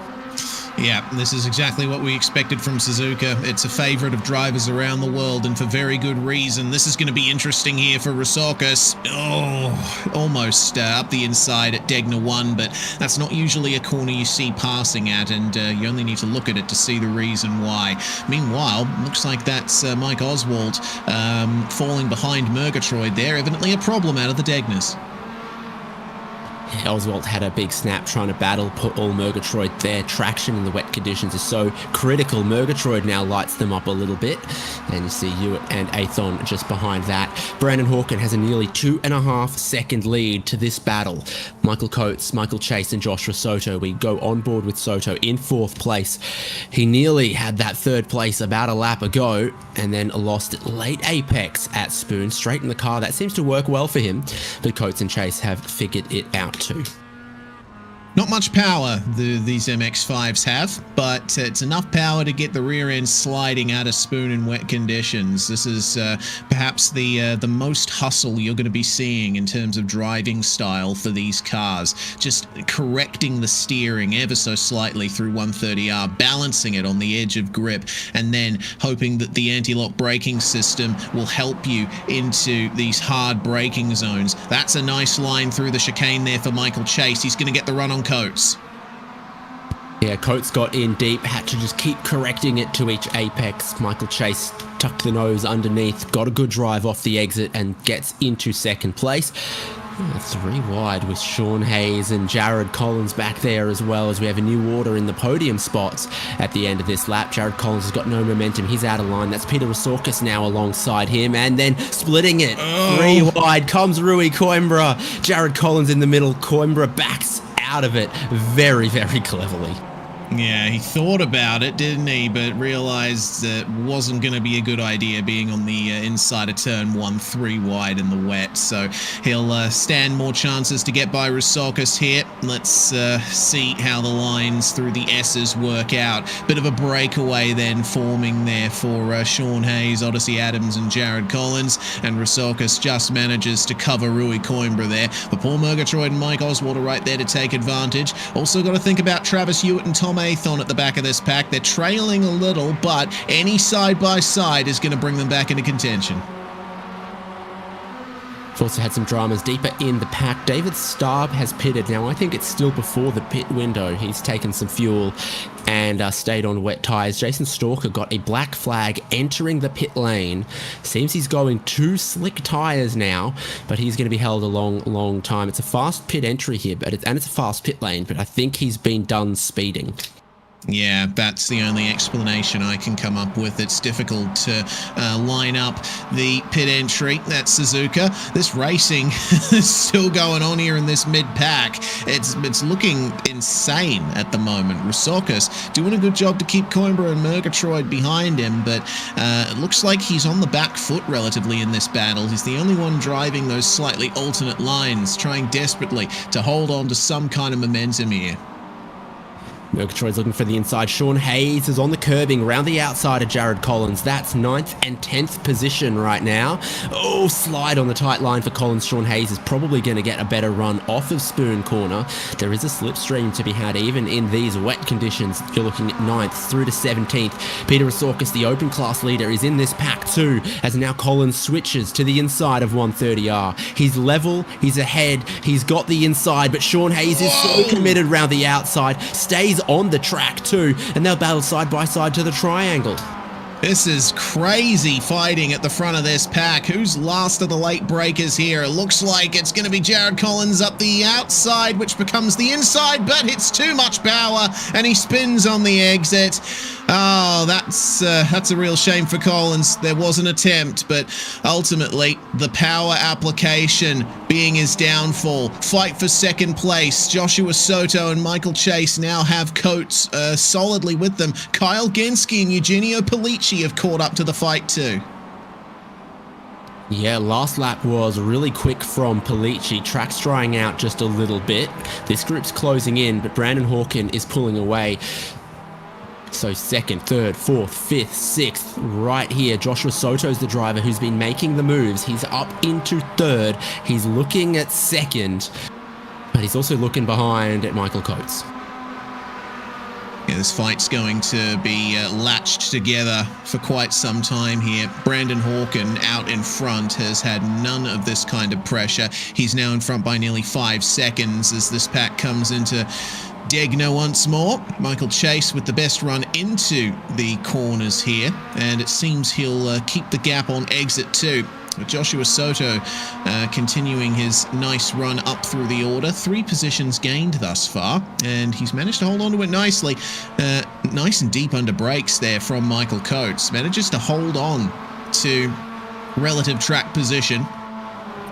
Speaker 2: Yeah, this is exactly what we expected from Suzuka. It's a favourite of drivers around the world, and for very good reason. This is going to be interesting here for Rosorkas. Oh, almost up the inside at Degner 1, but that's not usually a corner you see passing at, and you only need to look at it to see the reason why. Meanwhile, looks like that's Mike Oswald falling behind Murgatroyd there. Evidently a problem out of the Degners.
Speaker 1: Oswald had a big snap trying to battle, put all Murgatroyd there. Traction in the wet conditions is so critical. Murgatroyd now lights them up a little bit. And you see Hewitt and Athon just behind that. Brandon Hawken has a nearly 2.5 second lead to this battle. Michael Coates, Michael Chase and Joshua Soto. We go on board with Soto in 4th place. He nearly had that 3rd place about a lap ago and then lost it late apex at Spoon. Straight in the car. That seems to work well for him. But Coates and Chase have figured it out too.
Speaker 2: Not much power these MX-5s have, but it's enough power to get the rear end sliding out of Spoon in wet conditions. This is perhaps the most hustle you're going to be seeing in terms of driving style for these cars. Just correcting the steering ever so slightly through 130R, balancing it on the edge of grip, and then hoping that the anti-lock braking system will help you into these hard braking zones. That's a nice line through the chicane there for Michael Chase. He's going to get the run on Coates.
Speaker 1: Yeah, Coates got in deep, had to just keep correcting it to each apex. Michael Chase tucked the nose underneath, got a good drive off the exit and gets into 2nd place. 3 wide with Sean Hayes and Jared Collins back there, as well as we have a new order in the podium spots at the end of this lap. Jared Collins has got no momentum. He's out of line. That's Peter Rosorkas now alongside him, and then splitting it. 3 wide comes Rui Coimbra. Jared Collins in the middle. Coimbra backs out of it very, very cleverly.
Speaker 2: Yeah, he thought about it, didn't he? But realized that wasn't going to be a good idea being on the inside of turn 1, 3 wide in the wet. So he'll stand more chances to get by Rosorkas here. Let's see how the lines through the S's work out. Bit of a breakaway then forming there for Sean Hayes, Odyssey Adams and Jared Collins. And Rosorkas just manages to cover Rui Coimbra there. But Paul Murgatroyd and Mike Oswald are right there to take advantage. Also got to think about Travis Hewitt and Tom Athon at the back of this pack. They're trailing a little, but any side-by-side is going to bring them back into contention.
Speaker 1: We've also had some dramas deeper in the pack. David Starb has pitted. Now, I think it's still before the pit window. He's taken some fuel and stayed on wet tyres. Jason Stalker got a black flag entering the pit lane. Seems he's going 2 slick tyres now, but he's going to be held a long time. It's a fast pit entry here, and it's a fast pit lane, but I think he's been done speeding.
Speaker 2: Yeah, that's the only explanation I can come up with. It's difficult to line up the pit entry. That's Suzuka. This racing is still going on here in this mid-pack. It's looking insane at the moment. Rusorkas doing a good job to keep Coimbra and Murgatroyd behind him, but it looks like he's on the back foot relatively in this battle. He's the only one driving those slightly alternate lines, trying desperately to hold on to some kind of momentum here.
Speaker 1: Murgatroyd's looking for the inside. Sean Hayes is on the curbing round the outside of Jared Collins. That's 9th and 10th position right now. Oh, slide on the tight line for Collins. Sean Hayes is probably going to get a better run off of Spoon Corner. There is a slipstream to be had even in these wet conditions. You're looking at 9th through to 17th. Peter Rusorkas, the open class leader, is in this pack too, as now Collins switches to the inside of 130R. He's level, he's ahead, he's got the inside, but Sean Hayes is so committed round the outside, stays on the track too, and they'll battle side by side to the triangle.
Speaker 2: This is crazy fighting at the front of this pack. Who's last of the late breakers here? It looks like it's going to be Jared Collins up the outside, which becomes the inside, but it's too much power, and he spins on the exit. Oh, that's a real shame for Collins. There was an attempt, but ultimately the power application being his downfall. Fight for second place. Joshua Soto and Michael Chase now have coats solidly with them. Kyle Ginsky and Eugenio Polici have caught up to the fight too.
Speaker 1: Yeah, last lap was really quick from Polici. Track's drying out just a little bit. This group's closing in, but Brandon Hawken is pulling away. So 2nd, 3rd, 4th, 5th, 6th, right here. Joshua Soto's the driver who's been making the moves. He's up into 3rd. He's looking at 2nd, but he's also looking behind at Michael Coates.
Speaker 2: Yeah, this fight's going to be latched together for quite some time here. Brandon Hawken out in front has had none of this kind of pressure. He's now in front by nearly 5 seconds as this pack comes into Degner once more. Michael Chase with the best run into the corners here, and it seems he'll keep the gap on exit too. Joshua Soto continuing his nice run up through the order. 3 positions gained thus far, and he's managed to hold on to it nicely. Nice and deep under brakes there from Michael Coates. Manages to hold on to relative track position.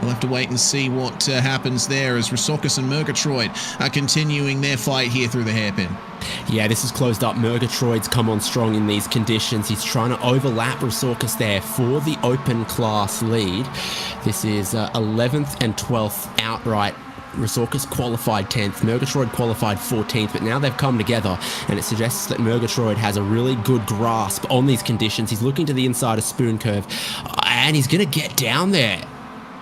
Speaker 2: We'll have to wait and see what happens there as Rusorkas and Murgatroyd are continuing their fight here through the hairpin.
Speaker 1: Yeah, this is closed up. Murgatroyd's come on strong in these conditions. He's trying to overlap Rusorkas there for the open class lead. This is 11th and 12th outright. Rusorkas qualified 10th, Murgatroyd qualified 14th, but now they've come together, and it suggests that Murgatroyd has a really good grasp on these conditions. He's looking to the inside of Spoon Curve, and he's going to get down there.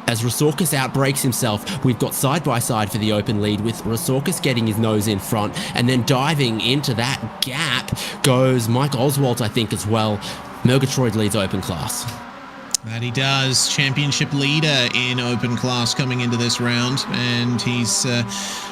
Speaker 1: As Rusorkas outbreaks himself, we've got side-by-side for the open lead with Rusorkas getting his nose in front, and then diving into that gap goes Mike Oswalt, I think, as well. Murgatroyd leads open class.
Speaker 2: That he does. Championship leader in open class coming into this round, and he's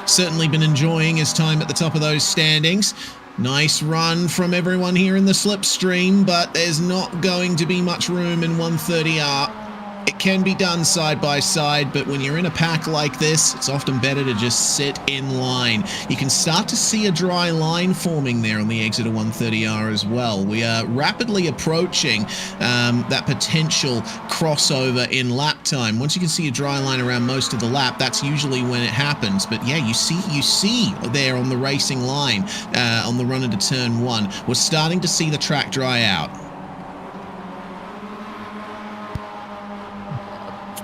Speaker 2: certainly been enjoying his time at the top of those standings. Nice run from everyone here in the slipstream, but there's not going to be much room in 130R. It can be done side by side, but when you're in a pack like this, it's often better to just sit in line. You can start to see a dry line forming there on the exit of 130R as well. We are rapidly approaching that potential crossover in lap time. Once you can see a dry line around most of the lap, that's usually when it happens. But yeah, you see there on the racing line on the run into turn 1, we're starting to see the track dry out.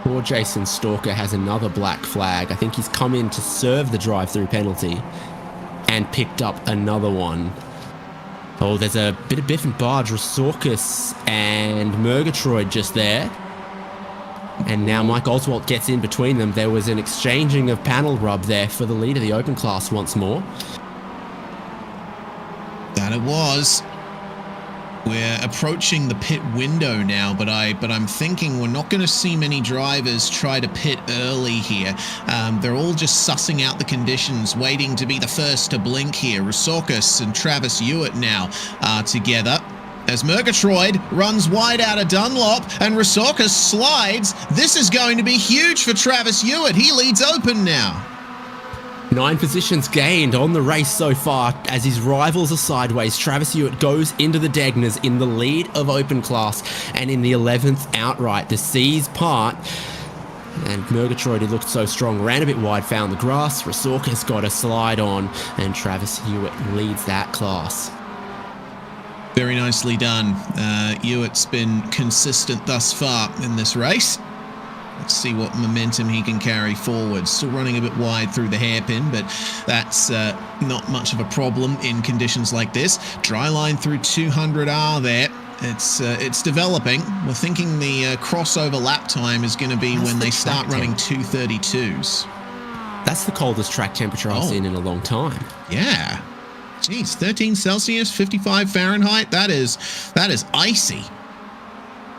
Speaker 1: Poor Jason Stalker has another black flag. I think he's come in to serve the drive-through penalty and picked up another one. Oh, there's a bit of biff and barge. Rusorkas and Murgatroyd just there. And now Mike Oswalt gets in between them. There was an exchanging of panel rub there for the lead of the open class once more.
Speaker 2: That it was. We're approaching the pit window now, but I'm thinking we're not going to see many drivers try to pit early here. They're all just sussing out the conditions, waiting to be the first to blink here. Rusorkas and Travis Hewitt now are together. As Murgatroyd runs wide out of Dunlop and Rusorkas slides, this is going to be huge for Travis Hewitt. He leads open now.
Speaker 1: 9 positions gained on the race so far as his rivals are sideways. Travis Hewitt goes into the Degners in the lead of open class and in the 11th outright. The C's part. And Murgatroyd, who looked so strong, ran a bit wide, found the grass. Suzuka's got a slide on, and Travis Hewitt leads that class.
Speaker 2: Very nicely done. Hewitt's been consistent thus far in this race. Let's see what momentum he can carry forward. Still running a bit wide through the hairpin, but that's not much of a problem in conditions like this. Dry line through 200R there. It's developing. We're thinking the crossover lap time is going to be when they start running 232s.
Speaker 1: That's the coldest track temperature I've seen in a long time.
Speaker 2: Yeah. Geez, 13 Celsius, 55 Fahrenheit. That is icy.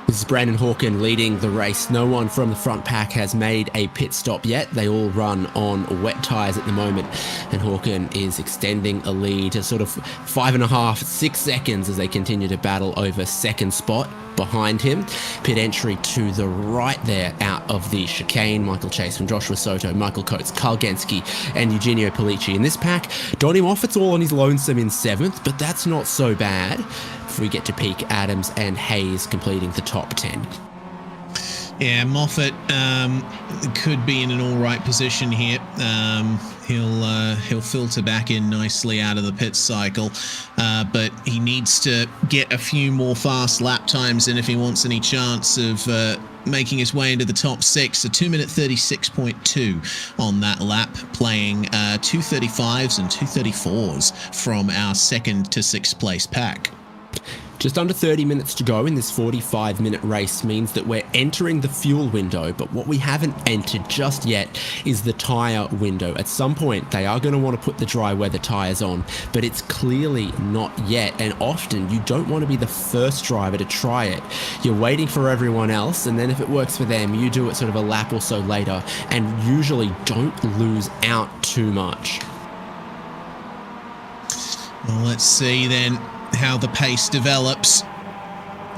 Speaker 1: This is Brandon Hawken leading the race. No one from the front pack has made a pit stop yet. They all run on wet tyres at the moment. And Hawken is extending a lead to sort of 5.5, 6 seconds as they continue to battle over second spot behind him. Pit entry to the right there out of the chicane. Michael Chase from Joshua Soto, Michael Coates, Carl Genski, and Eugenio Polici. In this pack, Donnie Moffat's all on his lonesome in 7th, but that's not so bad. If we get to peak, Adams and Hayes completing the top 10.
Speaker 2: Yeah, Moffat could be in an all right position here. He'll filter back in nicely out of the pit cycle, but he needs to get a few more fast lap times in if he wants any chance of making his way into the top 6. A 2-minute 36.2 on that lap, playing 235s and 234s from our 2nd to 6th place pack.
Speaker 1: Just under 30 minutes to go in this 45-minute race means that we're entering the fuel window, but what we haven't entered just yet is the tyre window. At some point, they are going to want to put the dry weather tyres on, but it's clearly not yet, and often you don't want to be the first driver to try it. You're waiting for everyone else, and then if it works for them, you do it sort of a lap or so later, and usually don't lose out too much.
Speaker 2: Well, let's see then how the pace develops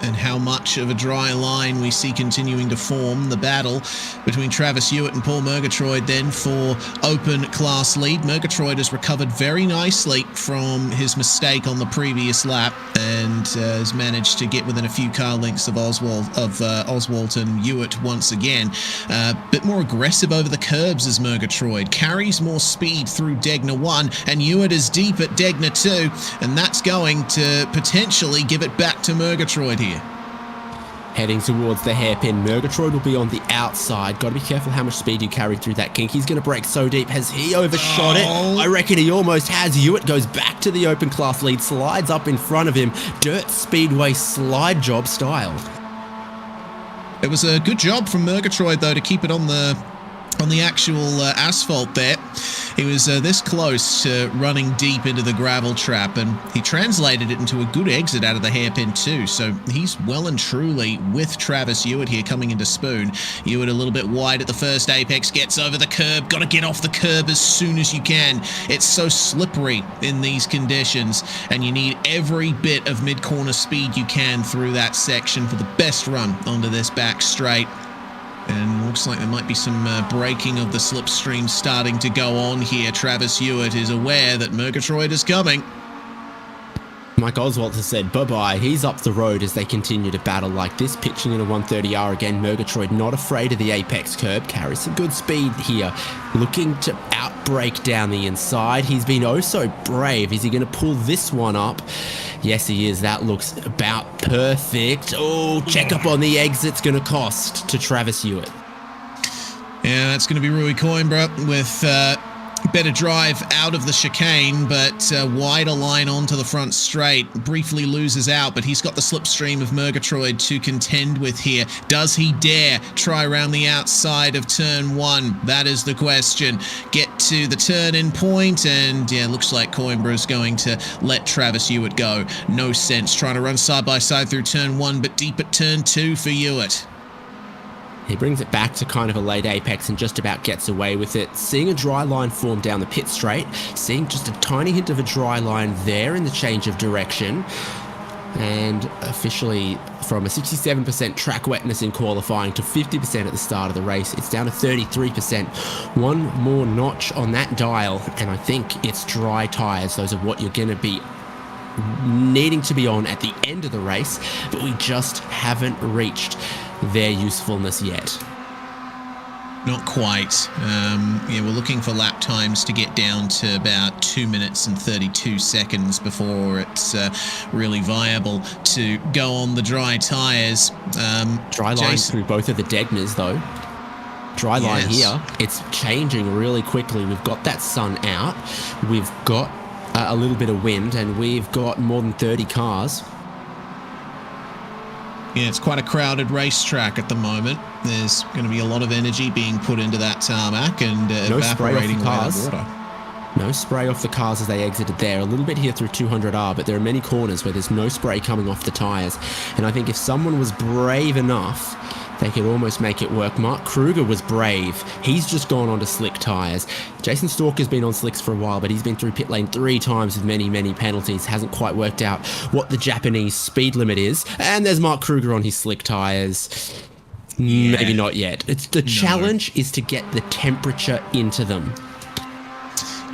Speaker 2: and how much of a dry line we see continuing to form. The battle between Travis Hewitt and Paul Murgatroyd then for open class lead. Murgatroyd has recovered very nicely from his mistake on the previous lap and has managed to get within a few car lengths of Oswald and Hewitt once again. A bit more aggressive over the curbs as Murgatroyd carries more speed through Degner 1, and Hewitt is deep at Degner 2, and that's going to potentially give it back to Murgatroyd here.
Speaker 1: Heading towards the hairpin, Murgatroyd will be on the outside. Got to be careful how much speed you carry through that kink. He's going to brake so deep. Has he overshot it? I reckon he almost has. Hewitt goes back to the open class lead, slides up in front of him. Dirt Speedway slide job style.
Speaker 2: It was a good job from Murgatroyd, though, to keep it on the actual asphalt there. He was this close to running deep into the gravel trap, and he translated it into a good exit out of the hairpin too, so he's well and truly with Travis Hewitt here coming into Spoon. Hewitt a little bit wide at the first apex, gets over the curb, got to get off the curb as soon as you can. It's so slippery in these conditions, and you need every bit of mid-corner speed you can through that section for the best run onto this back straight. And looks like there might be some braking of the slipstream starting to go on here. Travis Hewitt is aware that Murgatroyd is coming.
Speaker 1: Mike Oswald has said bye-bye. He's up the road as they continue to battle like this, pitching in a 130R again. Murgatroyd not afraid of the apex curb, carries some good speed here, looking to outbrake down the inside. He's been oh so brave. Is he going to pull this one up? Yes, he is. That looks about perfect. Oh, check up on the exit's going to cost to Travis Hewitt.
Speaker 2: Yeah, that's going to be Rui Coimbra with better drive out of the chicane, but wider line onto the front straight. Briefly loses out, but he's got the slipstream of Murgatroyd to contend with here. Does he dare try around the outside of turn 1? That is the question. Get to the turn-in point, and yeah, looks like Coimbra is going to let Travis Hewitt go. No sense trying to run side-by-side through turn 1, but deep at turn 2 for Hewitt.
Speaker 1: He brings it back to kind of a late apex and just about gets away with it. Seeing a dry line form down the pit straight, seeing just a tiny hint of a dry line there in the change of direction. And officially, from a 67% track wetness in qualifying to 50% at the start of the race, it's down to 33%. One more notch on that dial, and I think it's dry tyres. Those are what you're going to be needing to be on at the end of the race, but we just haven't reached their usefulness yet.
Speaker 2: Not quite. Yeah, we're looking for lap times to get down to about 2 minutes and 32 seconds before it's really viable to go on the dry tyres.
Speaker 1: Dry line through both of the Degners, though. Dry line here. It's changing really quickly. We've got that sun out. We've got a little bit of wind, and we've got more than 30 cars.
Speaker 2: Yeah, it's quite a crowded racetrack at the moment. There's going to be a lot of energy being put into that tarmac and evaporating away the water.
Speaker 1: No spray off the cars as they exited there. A little bit here through 200R, but there are many corners where there's no spray coming off the tyres. And I think if someone was brave enough, they could almost make it work. Mark Kruger was brave. He's just gone onto slick tyres. Jason Stalker's been on slicks for a while, but he's been through pit lane 3 times with many, many penalties. Hasn't quite worked out what the Japanese speed limit is. And there's Mark Kruger on his slick tyres. Yeah. Maybe not yet. The challenge is to get the temperature into them.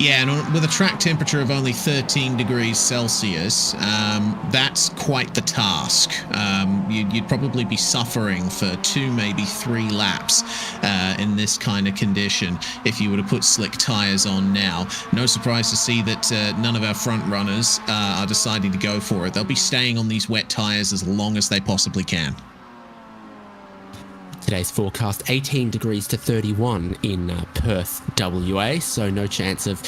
Speaker 2: Yeah, and with a track temperature of only 13 degrees Celsius, that's quite the task. You'd probably be suffering for 2, maybe 3 laps in this kind of condition if you were to put slick tyres on now. No surprise to see that none of our front runners are deciding to go for it. They'll be staying on these wet tyres as long as they possibly can.
Speaker 1: Today's forecast 18 degrees to 31 in Perth, WA, so no chance of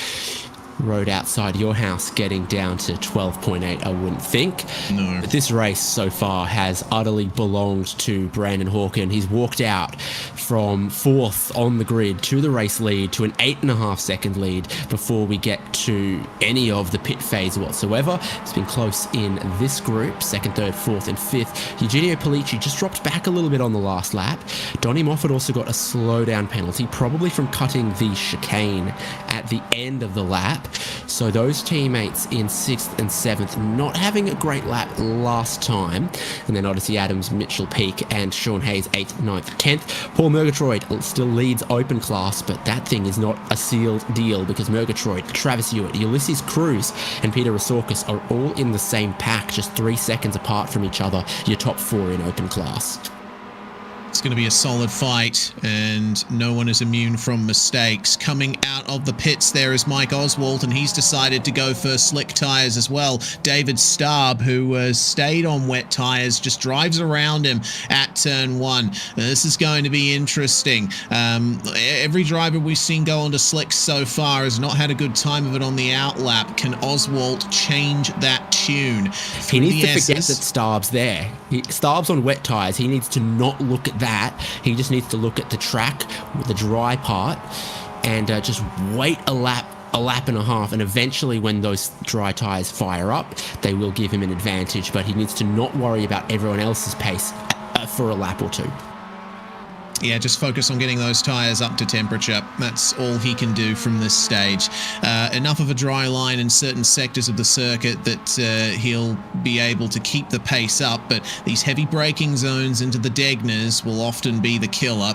Speaker 1: road outside your house getting down to 12.8, I wouldn't think.
Speaker 2: No.
Speaker 1: But this race so far has utterly belonged to Brandon Hawken. He's walked out from 4th on the grid to the race lead to an 8.5 second lead before we get to any of the pit phase whatsoever. It's been close in this group, 2nd, 3rd, 4th and 5th. Eugenio Polici just dropped back a little bit on the last lap. Donnie Moffat also got a slowdown penalty, probably from cutting the chicane at the end of the lap. So those teammates in 6th and 7th not having a great lap last time. And then Odyssey Adams, Mitchell Peake and Sean Hayes 8th, 9th, 10th. Paul Murgatroyd still leads open class, but that thing is not a sealed deal because Murgatroyd, Travis Hewitt, Ulysses Cruz and Peter Resorkis are all in the same pack, just 3 seconds apart from each other, your top 4 in open class.
Speaker 2: It's going to be a solid fight, and no one is immune from mistakes. Coming out of the pits there is Mike Oswald, and he's decided to go for slick tyres as well. David Starb, who stayed on wet tyres, just drives around him at turn 1. This is going to be interesting. Every driver we've seen go onto slicks so far has not had a good time of it on the outlap. Can Oswald change that tune?
Speaker 1: He needs to forget that Starb's there. Starb's on wet tyres. He needs to not look at that. He just needs to look at the track with the dry part and just wait a lap and a half, and eventually when those dry tyres fire up, they will give him an advantage, but he needs to not worry about everyone else's pace for a lap or 2.
Speaker 2: Yeah, just focus on getting those tyres up to temperature. That's all he can do from this stage. Enough of a dry line in certain sectors of the circuit that he'll be able to keep the pace up, but these heavy braking zones into the Degners will often be the killer.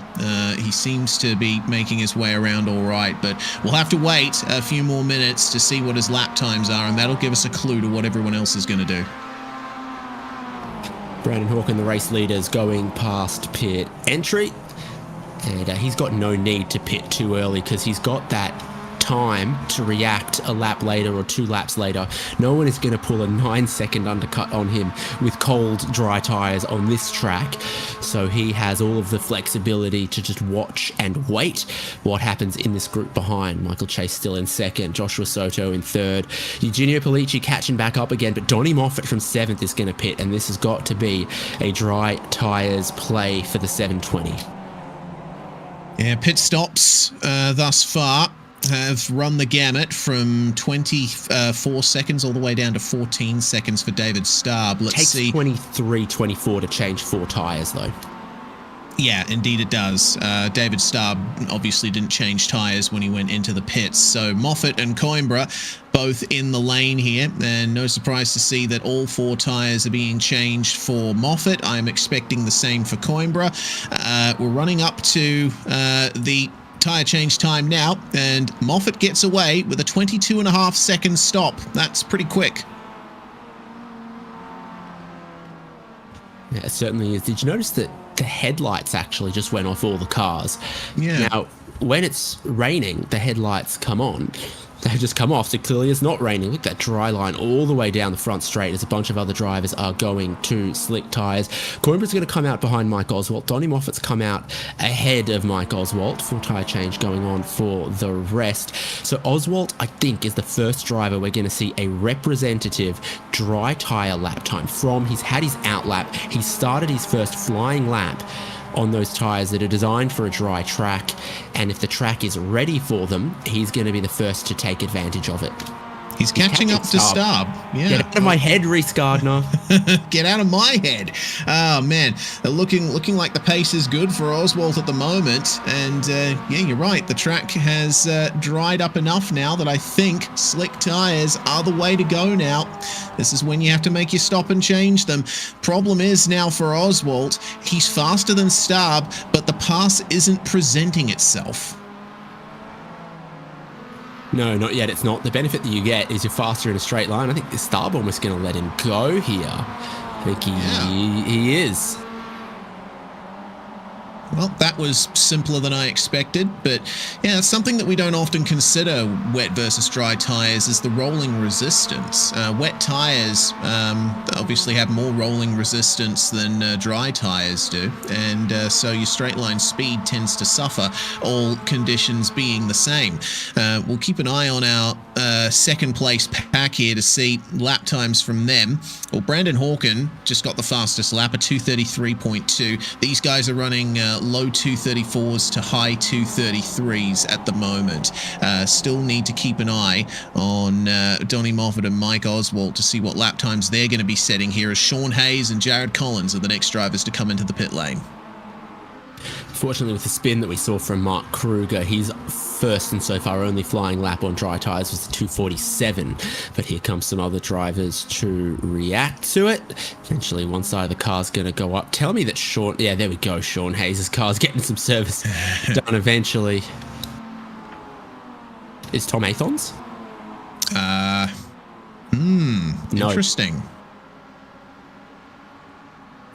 Speaker 2: He seems to be making his way around all right, but we'll have to wait a few more minutes to see what his lap times are, and that'll give us a clue to what everyone else is going to do.
Speaker 1: Brandon Hawken, the race leader's going past pit entry. And he's got no need to pit too early because he's got that time to react a lap later or 2 laps later. No one is going to pull a 9-second undercut on him with cold, dry tyres on this track. So he has all of the flexibility to just watch and wait what happens in this group behind. Michael Chase still in 2nd, Joshua Soto in 3rd, Eugenio Polici catching back up again, but Donnie Moffat from 7th is going to pit, and this has got to be a dry tyres play for the 720.
Speaker 2: Yeah, pit stops thus far have run the gamut from 24 seconds all the way down to 14 seconds for David Starb. Let's see.
Speaker 1: Takes 23, 24 to change 4 tyres, though.
Speaker 2: Yeah, indeed it does. David Starr obviously didn't change tyres when he went into the pits. So Moffat and Coimbra both in the lane here. And no surprise to see that all 4 tyres are being changed for Moffat. I'm expecting the same for Coimbra. We're running up to the tyre change time now. And Moffat gets away with a 22.5-second stop. That's pretty quick.
Speaker 1: Yeah, it certainly is. Did you notice that the headlights actually just went off all the cars?
Speaker 2: Yeah.
Speaker 1: Now, when it's raining, the headlights come on. They just come off, so clearly it's not raining. Look at that dry line all the way down the front straight as a bunch of other drivers are going to slick tyres. Coimbra's going to come out behind Mike Oswalt. Donnie Moffat's come out ahead of Mike Oswalt. Full tyre change going on for the rest. So Oswalt, I think, is the first driver we're going to see a representative dry tyre lap time from. He's had his out lap. He started his first flying lap on those tyres that are designed for a dry track, and if the track is ready for them, he's going to be the first to take advantage of it.
Speaker 2: He's catching up to Starb. Yeah.
Speaker 1: Get out of my head, Reese Gardner.
Speaker 2: Get out of my head. Oh, man. Looking like the pace is good for Oswald at the moment. And, yeah, you're right. The track has dried up enough now that I think slick tyres are the way to go now. This is when you have to make your stop and change them. Problem is now for Oswald, he's faster than Starb, but the pass isn't presenting itself.
Speaker 1: No, not yet. It's not. The benefit that you get is you're faster in a straight line. I think the Starb almost going to let him go here. I think he is.
Speaker 2: Well, that was simpler than I expected, but yeah, it's something that we don't often consider wet versus dry tyres is the rolling resistance. Wet tyres obviously have more rolling resistance than dry tyres do, and so your straight line speed tends to suffer, all conditions being the same. We'll keep an eye on our second place pack here to see lap times from them. Well, Brandon Hawken just got the fastest lap, a 2:33.2. These guys are running low 2:34s to high 2:33s at the moment. Still need to keep an eye on Donnie Moffat and Mike Oswalt to see what lap times they're going to be setting here, as Sean Hayes and Jared Collins are the next drivers to come into the pit lane.
Speaker 1: Fortunately, with the spin that we saw from Mark Kruger, his first and so far only flying lap on dry tyres was 2:47. But here comes some other drivers to react to it. Eventually, one side of the car's going to go up. Tell me that yeah, there we go. Sean Hayes' car's getting some service done eventually. Is Tom Athon's? No.
Speaker 2: Interesting.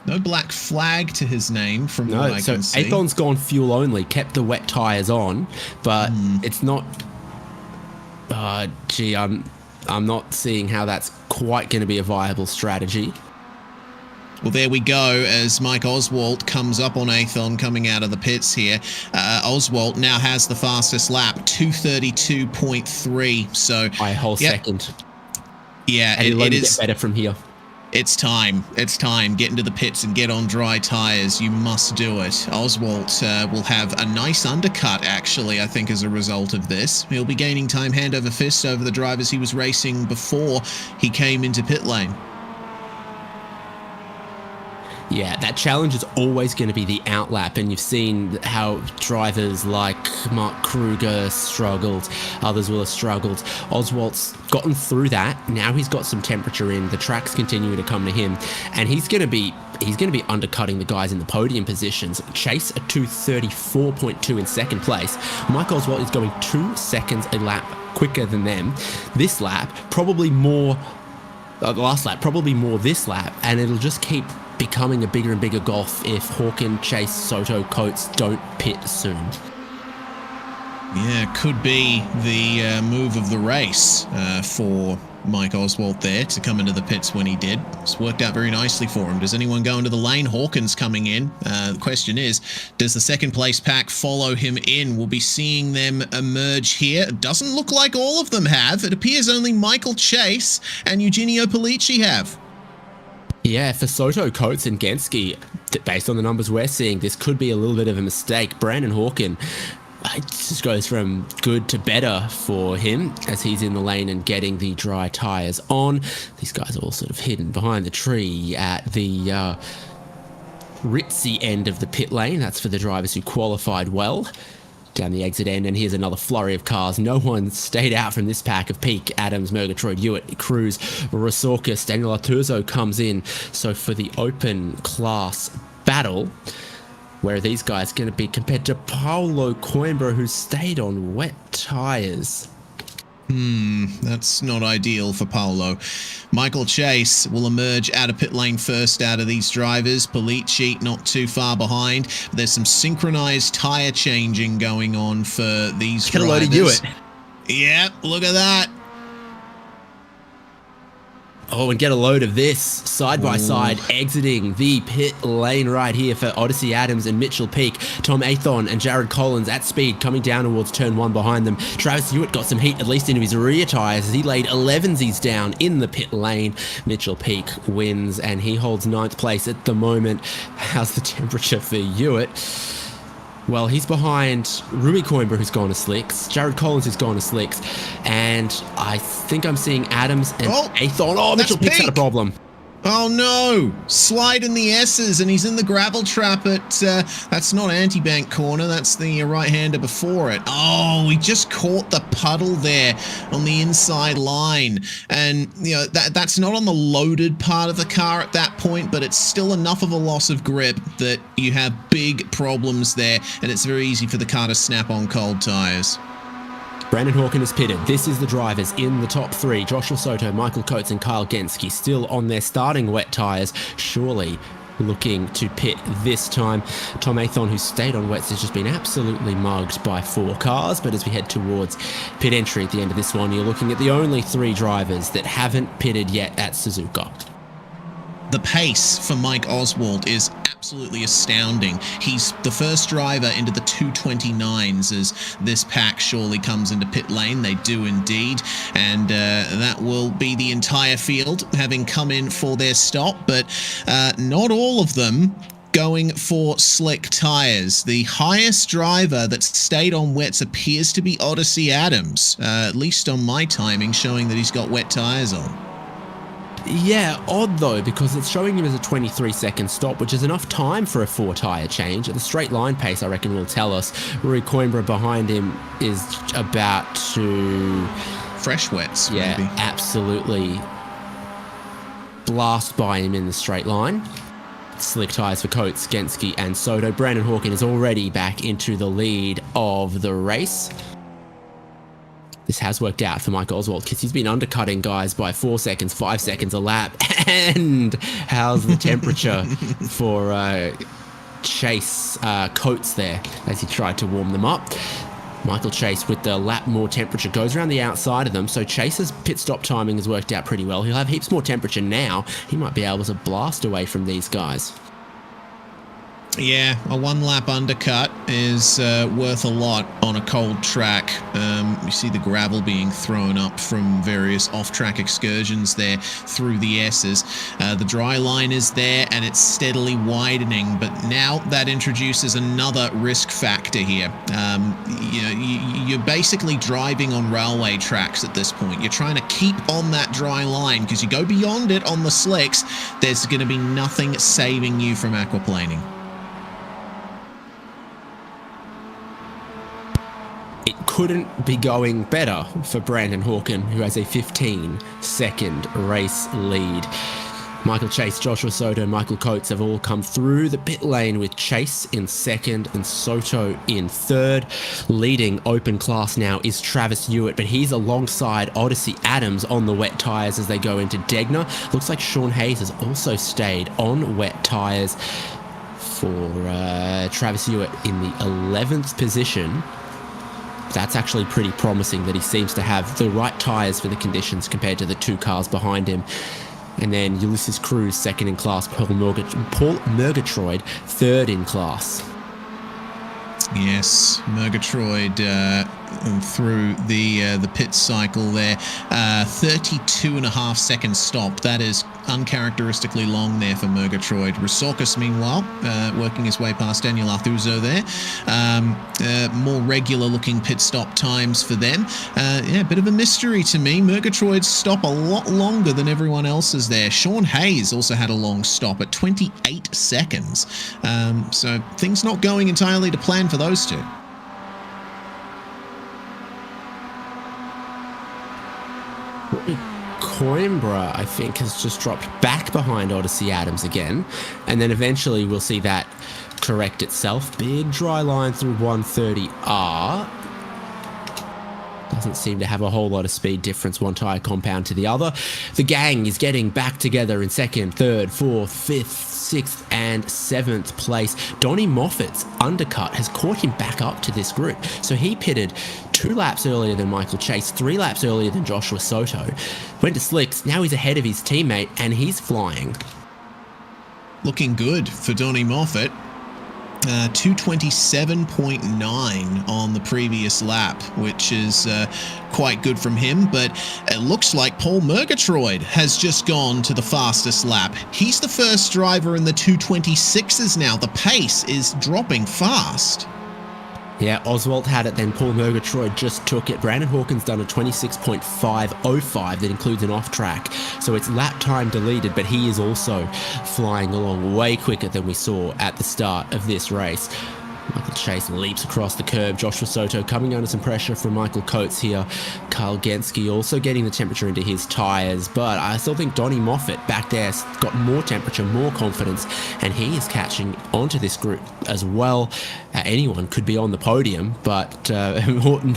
Speaker 2: No black flag to his name from what I can see.
Speaker 1: Athon's gone fuel only, kept the wet tyres on, but it's not... I'm not seeing how that's quite going to be a viable strategy.
Speaker 2: Well, there we go, as Mike Oswalt comes up on Athon coming out of the pits here. Oswalt now has the fastest lap, 2:32.3. So
Speaker 1: by a whole second.
Speaker 2: Yeah,
Speaker 1: and it is better from here.
Speaker 2: It's time. It's time. Get into the pits and get on dry tyres. You must do it. Oswalt will have a nice undercut, actually, I think, as a result of this. He'll be gaining time hand over fist over the drivers he was racing before he came into pit lane.
Speaker 1: Yeah, that challenge is always going to be the outlap, and you've seen how drivers like Mark Kruger struggled, others will have struggled. Oswalt's gotten through that. Now he's got some temperature in. The track's continuing to come to him, and he's going to be undercutting the guys in the podium positions. Chase a 2:34.2 in second place. Mike Oswalt is going 2 seconds a lap quicker than them. This lap, probably more. The last lap, probably more this lap, and it'll just keep becoming a bigger and bigger gulf if Hawken, Chase, Soto, Coates don't pit soon.
Speaker 2: Yeah, could be the move of the race for Mike Oswalt there to come into the pits when he did. It's worked out very nicely for him. Does anyone go into the lane? Hawkins coming in. The question is, does the second place pack follow him in? We'll be seeing them emerge here. It doesn't look like all of them have. It appears only Michael Chase and Eugenio Pollicci have.
Speaker 1: Yeah, for Soto, Coates and Genski, based on the numbers we're seeing, this could be a little bit of a mistake. Brandon Hawken, it just goes from good to better for him as he's in the lane and getting the dry tyres on. These guys are all sort of hidden behind the tree at the ritzy end of the pit lane. That's for the drivers who qualified well. Down the exit end, and here's another flurry of cars. No one stayed out from this pack of Peak, Adams, Murgatroyd, Hewitt, Cruz, Rosorkis. Daniel Artuzo comes in. So for the open class battle, where are these guys going to be compared to Paulo Coimbra, who stayed on wet tyres?
Speaker 2: That's not ideal for Paulo. Michael Chase will emerge out of pit lane first out of these drivers. Polici not too far behind. There's some synchronized tyre changing going on for these drivers. Get a load of Hewitt. Yep, look at that.
Speaker 1: Oh, and get a load of this, side by side, exiting the pit lane right here for Odyssey Adams and Mitchell Peak. Tom Athon and Jared Collins at speed, coming down towards turn 1 behind them. Travis Hewitt got some heat, at least into his rear tyres, as he laid 11sies down in the pit lane. Mitchell Peak wins, and he holds 9th place at the moment. How's the temperature for Hewitt? Well, he's behind Rui Coimbra, who's gone to slicks, Jared Collins, who's gone to slicks, and I think I'm seeing Adams and Athon. Oh, Mitchell Peak's had a problem.
Speaker 2: Oh no! Slide in the S's, and he's in the gravel trap at, that's not anti-bank corner, that's the right-hander before it. Oh, he just caught the puddle there on the inside line. And, you know, that's not on the loaded part of the car at that point, but it's still enough of a loss of grip that you have big problems there, and it's very easy for the car to snap on cold tyres.
Speaker 1: Brandon Hawken is pitted. This is the drivers in the top 3. Joshua Soto, Michael Coates and Kyle Genske still on their starting wet tyres. Surely looking to pit this time. Tom Athon, who stayed on wets, has just been absolutely mugged by 4 cars. But as we head towards pit entry at the end of this one, you're looking at the only 3 drivers that haven't pitted yet at Suzuka.
Speaker 2: The pace for Mike Oswald is absolutely astounding. He's the first driver into the 229s as this pack surely comes into pit lane. They do indeed. And that will be the entire field having come in for their stop. But not all of them going for slick tyres. The highest driver that stayed on wets appears to be Odyssey Adams, at least on my timing, showing that he's got wet tyres on.
Speaker 1: Yeah, odd though, because it's showing him as a 23-second stop, which is enough time for a 4-tyre change. At the straight line pace, I reckon will tell us. Rui Coimbra behind him is about to...
Speaker 2: fresh wets,
Speaker 1: yeah,
Speaker 2: maybe.
Speaker 1: Absolutely blast by him in the straight line. Slick tyres for Coates, Genske and Soto. Brandon Hawken is already back into the lead of the race. This has worked out for Mike Oswald because he's been undercutting guys by 4 seconds, 5 seconds a lap. And how's the temperature for Chase Coates there as he tried to warm them up? Michael Chase with the lap more temperature goes around the outside of them. So Chase's pit stop timing has worked out pretty well. He'll have heaps more temperature now. He might be able to blast away from these guys.
Speaker 2: Yeah, a 1-lap undercut is worth a lot on a cold track. You see the gravel being thrown up from various off-track excursions there through the S's. The dry line is there and it's steadily widening, but now that introduces another risk factor here. You're basically driving on railway tracks at this point. You're trying to keep on that dry line because you go beyond it on the slicks, there's going to be nothing saving you from aquaplaning.
Speaker 1: It couldn't be going better for Brandon Hawken, who has a 15-second race lead. Michael Chase, Joshua Soto, and Michael Coates have all come through the pit lane with Chase in second and Soto in third. Leading open class now is Travis Hewitt, but he's alongside Odyssey Adams on the wet tyres as they go into Degner. Looks like Sean Hayes has also stayed on wet tyres for Travis Hewitt in the 11th position. That's actually pretty promising that he seems to have the right tyres for the conditions compared to the 2 cars behind him. And then Ulysses Cruz, second in class, Paul Murgatroyd, third in class.
Speaker 2: Yes, Murgatroyd through the pit cycle there. 32.5 second stop. That is uncharacteristically long there for Murgatroyd. Resorcus, meanwhile, working his way past Daniel Arthuzo there. More regular looking pit stop times for them. Yeah, a bit of a mystery to me. Murgatroyd's stop a lot longer than everyone else's there. Sean Hayes also had a long stop at 28 seconds. So things not going entirely to plan for those two.
Speaker 1: Coimbra, I think, has just dropped back behind Odyssey Adams again, and then eventually we'll see that correct itself. Big dry line through 130R. Doesn't seem to have a whole lot of speed difference, one tyre compound to the other. The gang is getting back together in second, third, fourth, fifth, sixth and seventh place. Donnie Moffat's undercut has caught him back up to this group. So he pitted 2 laps earlier than Michael Chase, 3 laps earlier than Joshua Soto. Went to slicks, now he's ahead of his teammate and he's flying.
Speaker 2: Looking good for Donnie Moffat. 227.9 on the previous lap, which is quite good from him, but it looks like Paul Murgatroyd has just gone to the fastest lap. He's the first driver in the 226s now. The pace is dropping fast.
Speaker 1: Yeah, Oswald had it, then Paul Murgatroyd just took it. Brandon Hawkins done a 26.505 that includes an off-track. So it's lap time deleted, but he is also flying along way quicker than we saw at the start of this race. Michael Chase leaps across the curb. Joshua Soto coming under some pressure from Michael Coates here. Carl Genski also getting the temperature into his tyres, but I still think Donnie Moffat back there's got more temperature, more confidence, and he is catching onto this group as well. Anyone could be on the podium, but Brandon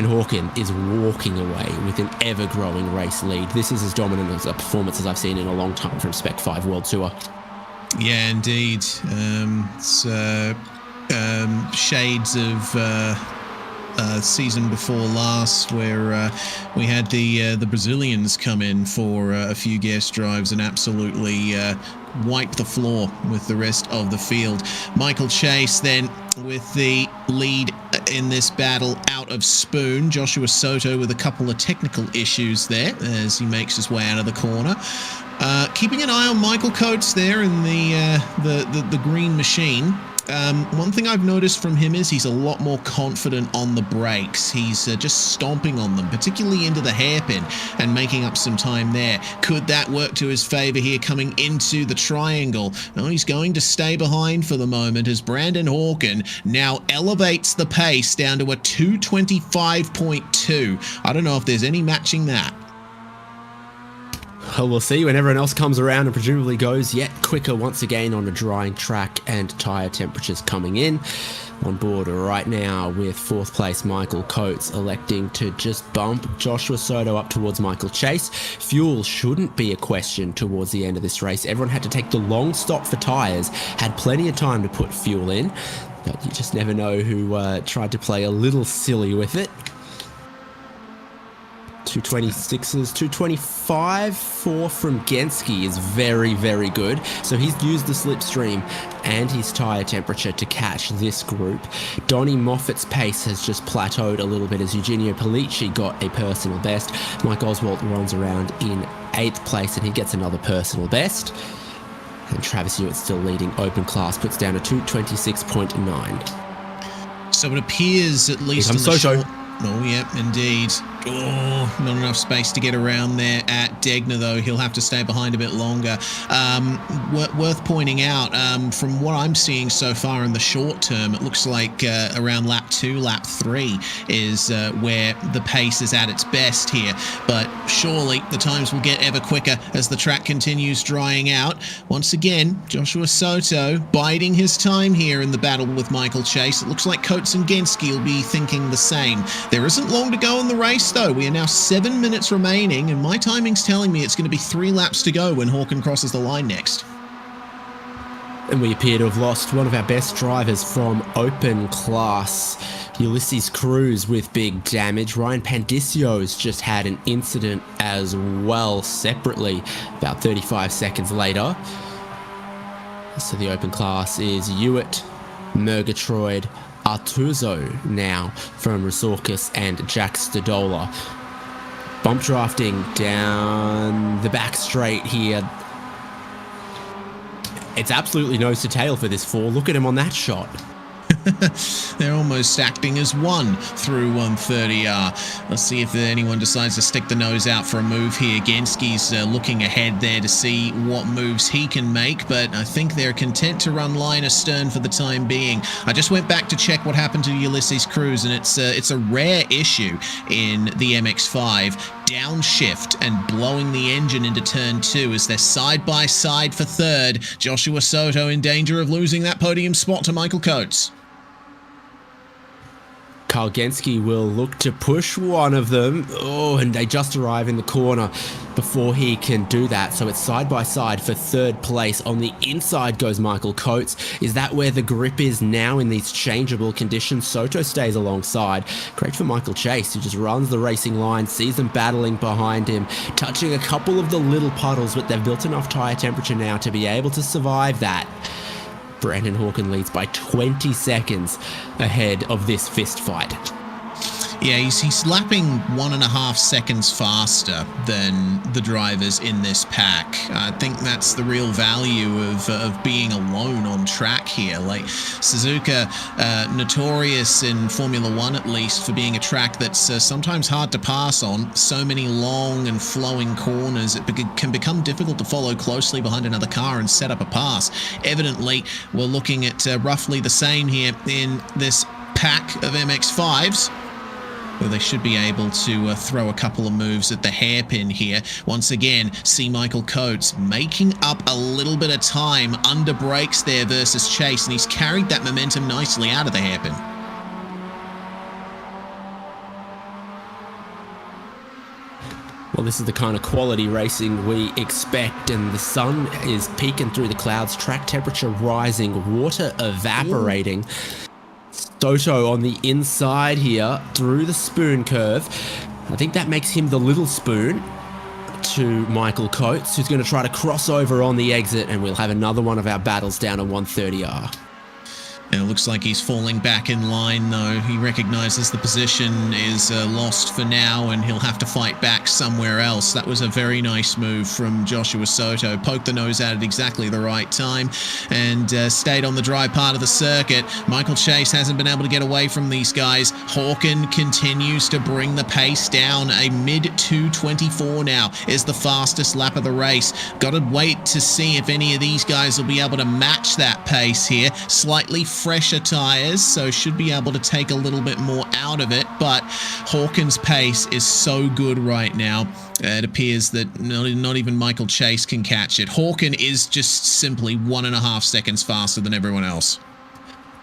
Speaker 1: Hawken is walking away with an ever-growing race lead. This is as dominant as a performance as I've seen in a long time from Spec-5 World Tour.
Speaker 2: Yeah, indeed. It's shades of season before last, where we had the Brazilians come in for a few guest drives and absolutely wipe the floor with the rest of the field. Michael Chase then with the lead in this battle out of Spoon. Joshua Soto with a couple of technical issues there as he makes his way out of the corner. Keeping an eye on Michael Coates there in the green machine. One thing I've noticed from him is he's a lot more confident on the brakes. He's just stomping on them, particularly into the hairpin and making up some time there. Could that work to his favor here coming into the triangle? No, he's going to stay behind for the moment as Brandon Hawken now elevates the pace down to a 225.2. I don't know if there's any matching that.
Speaker 1: Well, we'll see when everyone else comes around and presumably goes yet quicker once again on a drying track and tyre temperatures coming in. On board right now with 4th place Michael Coates electing to just bump Joshua Soto up towards Michael Chase. Fuel shouldn't be a question towards the end of this race. Everyone had to take the long stop for tyres, had plenty of time to put fuel in, but you just never know who tried to play a little silly with it. 226s, 225, 4 from Genski is very, very good. So he's used the slipstream and his tyre temperature to catch this group. Donnie Moffat's pace has just plateaued a little bit as Eugenio Pellicci got a personal best. Mike Oswald runs around in 8th place and he gets another personal best. And Travis Hewitt still leading open class, puts down a 226.9.
Speaker 2: So it appears, at least in the
Speaker 1: Soto.
Speaker 2: short... Oh, yeah, indeed. Oh, not enough space to get around there at Degner, though. He'll have to stay behind a bit longer. Worth pointing out, from what I'm seeing so far in the short term, it looks like around lap 2, lap 3 is where the pace is at its best here. But surely the times will get ever quicker as the track continues drying out. Once again, Joshua Soto biding his time here in the battle with Michael Chase. It looks like Coates and Genski will be thinking the same. There isn't long to go in the race, though. We are now 7 minutes remaining, and my timing's telling me it's going to be 3 laps to go when Hawken crosses the line next.
Speaker 1: And we appear to have lost one of our best drivers from open class, Ulysses Cruz, with big damage. Ryan Pandicio's just had an incident as well, separately, about 35 seconds later. So the open class is Hewitt, Murgatroyd, Artuzo now from Resorcus and Jack Stadola. Bump drafting down the back straight here. It's absolutely nose to tail for this four. Look at him on that shot.
Speaker 2: They're almost acting as one through 130R. Let's see if anyone decides to stick the nose out for a move here. Genski's looking ahead there to see what moves he can make, but I think they're content to run line astern for the time being. I just went back to check what happened to Ulysses Cruz, and it's a rare issue in the MX-5. Downshift and blowing the engine into turn 2 as they're side by side for third. Joshua Soto in danger of losing that podium spot to Michael Coates.
Speaker 1: Carl Genski will look to push one of them. Oh, and they just arrive in the corner before he can do that. So it's side by side for third place. On the inside goes Michael Coates. Is that where the grip is now in these changeable conditions? Soto stays alongside. Great for Michael Chase, who just runs the racing line, sees them battling behind him, touching a couple of the little puddles, but they've built enough tyre temperature now to be able to survive that. Brandon Hawken leads by 20 seconds ahead of this fist fight.
Speaker 2: Yeah, he's lapping 1.5 seconds faster than the drivers in this pack. I think that's the real value of being alone on track here. Like Suzuka, notorious in Formula One at least for being a track that's sometimes hard to pass on. So many long and flowing corners, it can become difficult to follow closely behind another car and set up a pass. Evidently, we're looking at roughly the same here in this pack of MX-5s. Well, they should be able to throw a couple of moves at the hairpin here. Once again, see Michael Coates making up a little bit of time under brakes there versus Chase, and he's carried that momentum nicely out of the hairpin.
Speaker 1: Well, this is the kind of quality racing we expect, and the sun is peeking through the clouds, track temperature rising, water evaporating. Ooh. Soto on the inside here through the spoon curve. I think that makes him the little spoon to Michael Coates, who's going to try to cross over on the exit, and we'll have another one of our battles down at 130R.
Speaker 2: And it looks like he's falling back in line, though. He recognizes the position is lost for now, and he'll have to fight back somewhere else. That was a very nice move from Joshua Soto. Poked the nose out at exactly the right time and stayed on the dry part of the circuit. Michael Chase hasn't been able to get away from these guys. Hawken continues to bring the pace down. A mid-224 now is the fastest lap of the race. Got to wait to see if any of these guys will be able to match that pace here. Slightly fresher tires, so should be able to take a little bit more out of it, but Hawken's pace is so good right now. It appears that not even Michael Chase can catch it. Hawken is just simply 1.5 seconds faster than everyone else.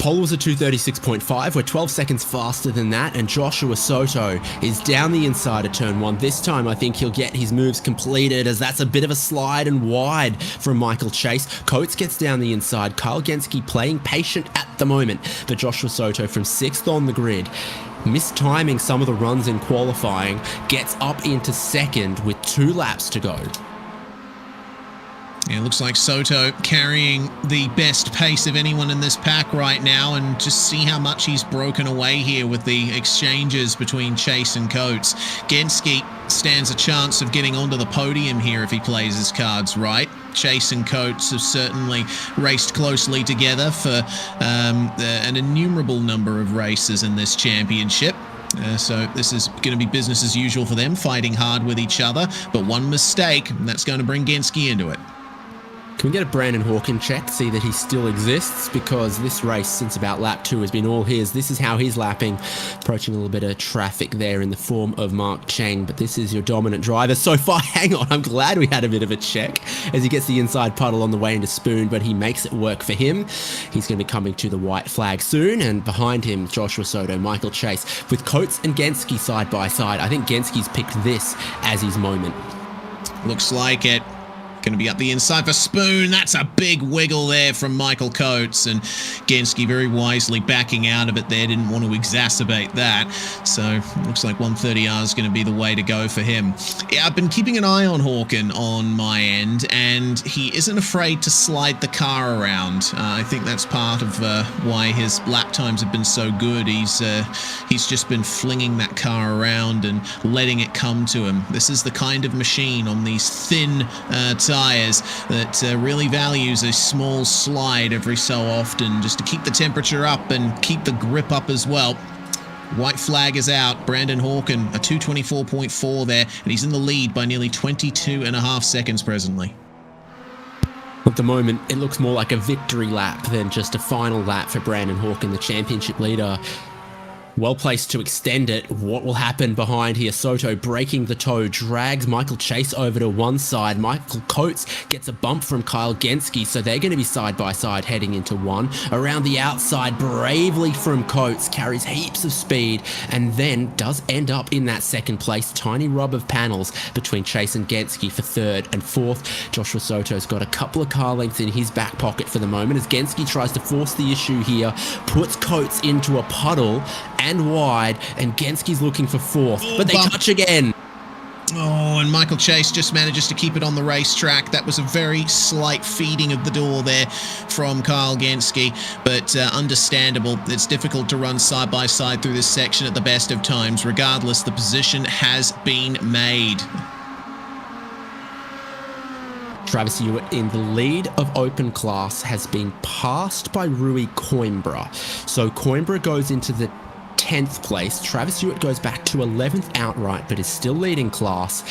Speaker 1: Pole was a 236.5. We're 12 seconds faster than that, and Joshua Soto is down the inside of turn 1. This time I think he'll get his moves completed, as that's a bit of a slide and wide from Michael Chase. Coates gets down the inside. Carl Genski playing patient at the moment, but Joshua Soto from 6th on the grid, mistiming some of the runs in qualifying, gets up into 2nd with 2 laps to go.
Speaker 2: Yeah, it looks like Soto carrying the best pace of anyone in this pack right now, and just see how much he's broken away here with the exchanges between Chase and Coates. Genski stands a chance of getting onto the podium here if he plays his cards right. Chase and Coates have certainly raced closely together for an innumerable number of races in this championship. So this is going to be business as usual for them, fighting hard with each other, but one mistake, and that's going to bring Genski into it.
Speaker 1: Can we get a Brandon Hawken check, see that he still exists? Because this race, since about lap 2, has been all his. This is how he's lapping, approaching a little bit of traffic there in the form of Mark Cheng, but this is your dominant driver so far. Hang on, I'm glad we had a bit of a check as he gets the inside puddle on the way into Spoon, but he makes it work for him. He's going to be coming to the white flag soon, and behind him, Joshua Soto, Michael Chase, with Coates and Genski side by side. I think Genski's picked this as his moment.
Speaker 2: Looks like it. Going to be up the inside for Spoon. That's a big wiggle there from Michael Coates, and Genski very wisely backing out of it there. Didn't want to exacerbate that. So looks like 130R is going to be the way to go for him. Yeah, I've been keeping an eye on Hawken on my end, and he isn't afraid to slide the car around. I think that's part of why his lap times have been so good. He's just been flinging that car around and letting it come to him. This is the kind of machine on these thin tires that really values a small slide every so often, just to keep the temperature up and keep the grip up as well. White flag is out. Brandon Hawken, a 224.4 there, and he's in the lead by nearly 22.5 seconds presently.
Speaker 1: At the moment, it looks more like a victory lap than just a final lap for Brandon Hawken, the championship leader. Well placed to extend it. What will happen behind here? Soto breaking the toe, drags Michael Chase over to one side. Michael Coates gets a bump from Kyle Genski, so they're going to be side by side heading into one. Around the outside, bravely from Coates, carries heaps of speed, and then does end up in that second place. Tiny rub of panels between Chase and Genski for third and fourth. Joshua Soto's got a couple of car lengths in his back pocket for the moment as Genski tries to force the issue here, puts Coates into a puddle and wide, and Genski's looking for fourth, but they touch again.
Speaker 2: Oh, and Michael Chase just manages to keep it on the racetrack. That was a very slight feeding of the door there from Kyle Genski, but understandable. It's difficult to run side by side through this section at the best of times. Regardless, the position has been made.
Speaker 1: Travis Hewitt in the lead of open class has been passed by Rui Coimbra. So Coimbra goes into the 10th place. Travis Hewitt goes back to 11th outright, but is still leading class.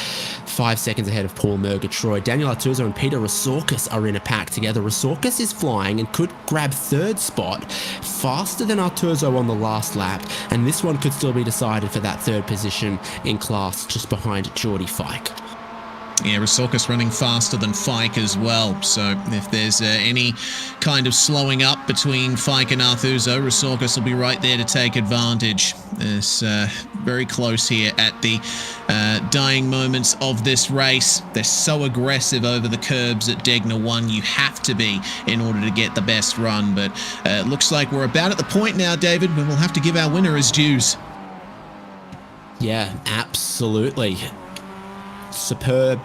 Speaker 1: 5 seconds ahead of Paul Murgatroyd. Daniel Artuso and Peter Rasorkas are in a pack together. Rasorkas is flying and could grab third spot faster than Artuso on the last lap, and this one could still be decided for that third position in class just behind Geordie Fike.
Speaker 2: Yeah, Rasorkas running faster than Fike as well. So if there's any kind of slowing up between Fike and Artuso, Rasorkas will be right there to take advantage. It's very close here at the dying moments of this race. They're so aggressive over the curbs at Degner 1. You have to be in order to get the best run. But it looks like we're about at the point now, David, when we'll have to give our winner his dues.
Speaker 1: Yeah, absolutely. Superb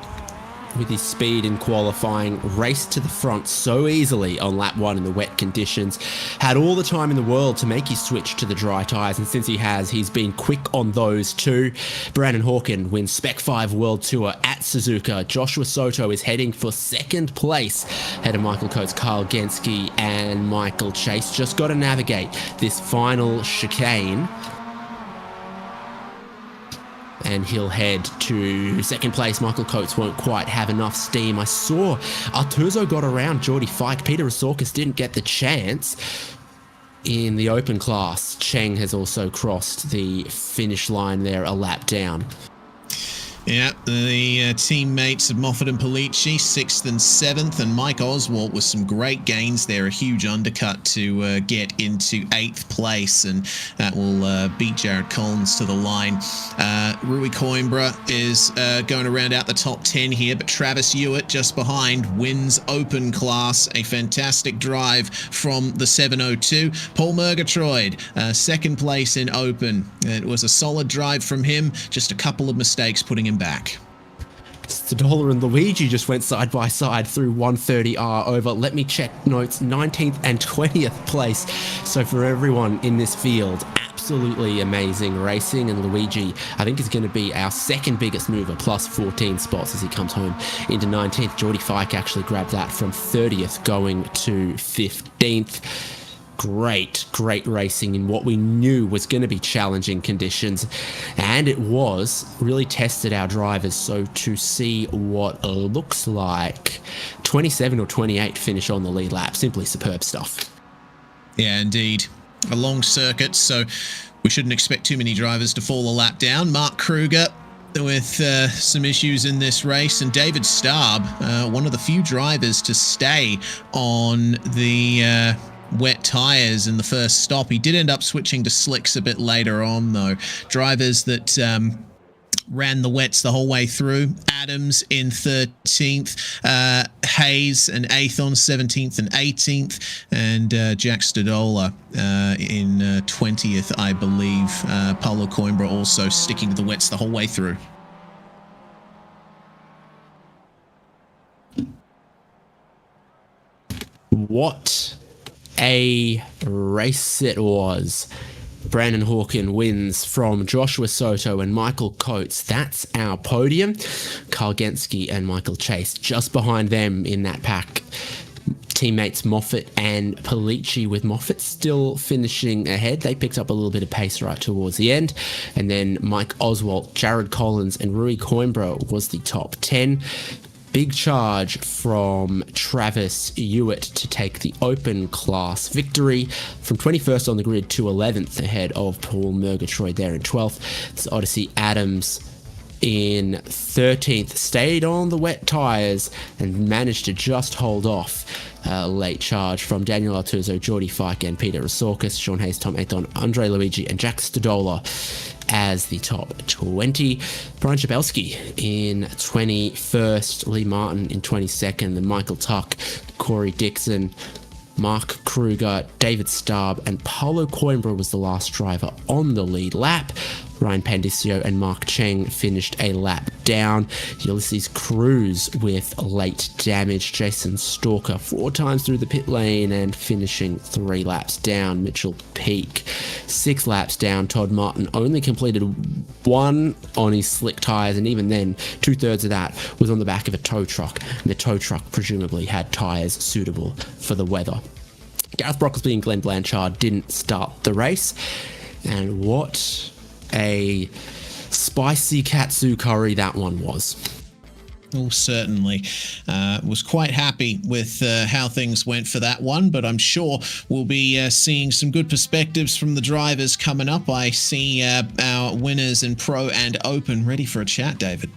Speaker 1: with his speed in qualifying, raced to the front so easily on lap 1 in the wet conditions, had all the time in the world to make his switch to the dry tyres, and since he has, he's been quick on those too. Brandon Hawken wins Spec-5 World Tour at Suzuka. Joshua Soto is heading for second place ahead of Michael Coates, Kyle Genski and Michael Chase. Just got to navigate this final chicane, and he'll head to second place. Michael Coates won't quite have enough steam. I saw Artuso got around Geordie Fike. Peter Rasorkas didn't get the chance in the open class. Cheng has also crossed the finish line there a lap down.
Speaker 2: Yeah, the teammates of Moffat and Polici, 6th and 7th, and Mike Oswalt with some great gains there, a huge undercut to get into 8th place, and that will beat Jared Collins to the line. Rui Coimbra is going to round out the top 10 here, but Travis Hewitt just behind wins open class. A fantastic drive from the 702. Paul Murgatroyd, second place in open. It was a solid drive from him, just a couple of mistakes putting him back.
Speaker 1: Stodola and Luigi just went side by side through 130R over, let me check notes, 19th and 20th place. So for everyone in this field, absolutely amazing racing, and Luigi, I think, is going to be our second biggest mover, plus 14 spots as he comes home into 19th. Geordie Fike actually grabbed that from 30th going to 15th. Great racing in what we knew was going to be challenging conditions, and it was really tested our drivers. So to see what looks like 27 or 28 finish on the lead lap, simply superb stuff.
Speaker 2: Yeah, indeed. A long circuit, so we shouldn't expect too many drivers to fall a lap down. Mark Kruger with some issues in this race, and David Starb, one of the few drivers to stay on the wet tires in the first stop. He did end up switching to slicks a bit later on, though. Drivers that ran the wets the whole way through. Adams in 13th, Hayes and 8th on 17th and 18th, and Jack Stadola in 20th, I believe. Paulo Coimbra also sticking to the wets the whole way through.
Speaker 1: What a race it was. Brandon Hawken wins from Joshua Soto and Michael Coates. That's our podium. Carl Genske and Michael Chase just behind them in that pack. Teammates Moffat and Polici, with Moffat still finishing ahead. They picked up a little bit of pace right towards the end. And then Mike Oswalt, Jared Collins and Rui Coimbra was the top 10. Big charge from Travis Hewitt to take the open class victory from 21st on the grid to 11th, ahead of Paul Murgatroyd there in 12th. It's Odyssey Adams in 13th, stayed on the wet tyres and managed to just hold off a late charge from Daniel Artuso, Geordie Fike and Peter Resorkis. Sean Hayes, Tom Athon, Andre Luigi and Jack Stadola as the top 20. Brian Chabelski in 21st, Lee Martin in 22nd, and Michael Tuck, Corey Dixon, Mark Kruger, David Starb, and Paulo Coimbra was the last driver on the lead lap. Ryan Pandicio and Mark Cheng finished a lap down. Ulysses Cruz with late damage. Jason Stalker 4 times through the pit lane and finishing 3 laps down. Mitchell Peak 6 laps down. Todd Martin only completed 1 on his slick tyres, and even then 2/3 of that was on the back of a tow truck, and the tow truck presumably had tyres suitable for the weather. Gareth Brocklesby and Glenn Blanchard didn't start the race, and what a spicy katsu curry that one was.
Speaker 2: Oh, certainly. Was quite happy with how things went for that one, but I'm sure we'll be seeing some good perspectives from the drivers coming up. I see our winners in Pro and Open ready for a chat, David.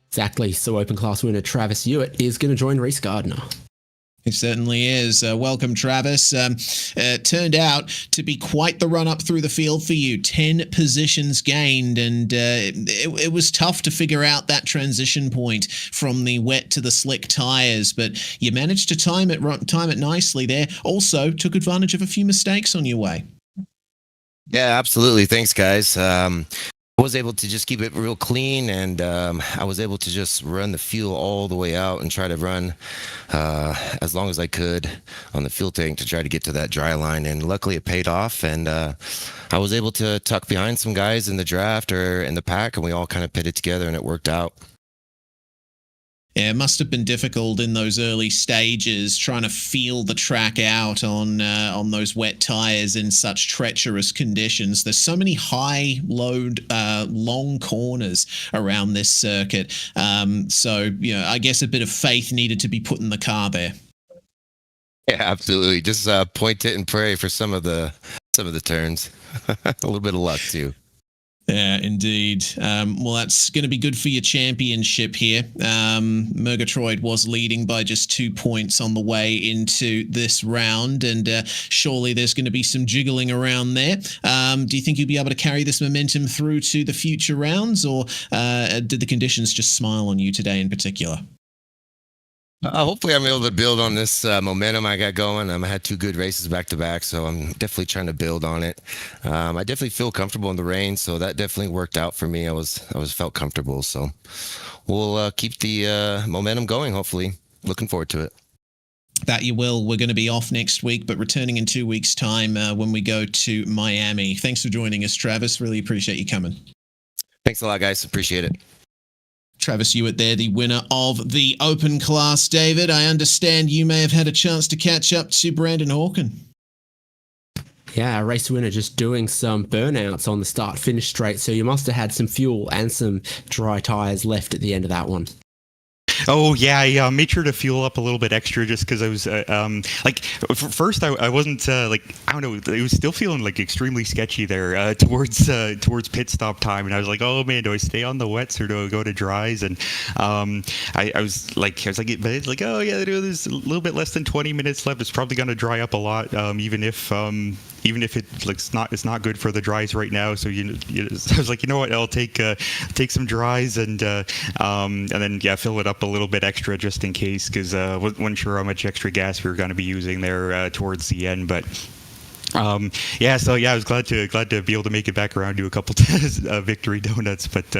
Speaker 1: Exactly. So open class winner Travis Hewitt is going to join Reese Gardner.
Speaker 2: It certainly is. Welcome, Travis. Turned out to be quite the run up through the field for you. 10 positions gained, and it was tough to figure out that transition point from the wet to the slick tires, but you managed to time it nicely there. Also, took advantage of a few mistakes on your way.
Speaker 3: Yeah, absolutely. Thanks, guys. I was able to just keep it real clean, and I was able to just run the fuel all the way out and try to run as long as I could on the fuel tank to try to get to that dry line. And luckily it paid off, and I was able to tuck behind some guys in the draft or in the pack, and we all kind of pitted together, and it worked out.
Speaker 2: Yeah, it must have been difficult in those early stages trying to feel the track out on those wet tires in such treacherous conditions. There's so many high load, long corners around this circuit. So, I guess a bit of faith needed to be put in the car there.
Speaker 3: Yeah, absolutely. Just point it and pray for some of the turns. A little bit of luck too.
Speaker 2: Yeah, indeed. Well, that's going to be good for your championship here. Murgatroyd was leading by just 2 points on the way into this round, and surely there's going to be some jiggling around there. Do you think you'll be able to carry this momentum through to the future rounds, or did the conditions just smile on you today in particular?
Speaker 3: Hopefully I'm able to build on this momentum I got going. I had 2 good races back to back, so I'm definitely trying to build on it. I definitely feel comfortable in the rain, so that definitely worked out for me. I felt comfortable, so we'll keep the momentum going. Hopefully, looking forward to it.
Speaker 2: That you will. We're going to be off next week, but returning in 2 weeks' time when we go to Miami. Thanks for joining us, Travis. Really appreciate you coming.
Speaker 3: Thanks a lot, guys. Appreciate it.
Speaker 2: Travis Hewitt there, the winner of the open class. David, I understand you may have had a chance to catch up to Brandon Hawken.
Speaker 1: Yeah, a race winner just doing some burnouts on the start-finish straight, so you must have had some fuel and some dry tyres left at the end of that one.
Speaker 4: Oh, yeah, I made sure to fuel up a little bit extra just because I was, first I wasn't, I don't know, it was still feeling, extremely sketchy there towards pit stop time, and I was like, oh, man, do I stay on the wets or do I go to dries? And I was like, oh, yeah, there's a little bit less than 20 minutes left. It's probably going to dry up a lot, even if even if it's not good for the dries right now. So I was like, you know what, I'll take some dries and then fill it up a little bit extra just in case, because wasn't sure how much extra gas we were going to be using there towards the end, but. I was glad to be able to make it back around to a couple victory donuts, but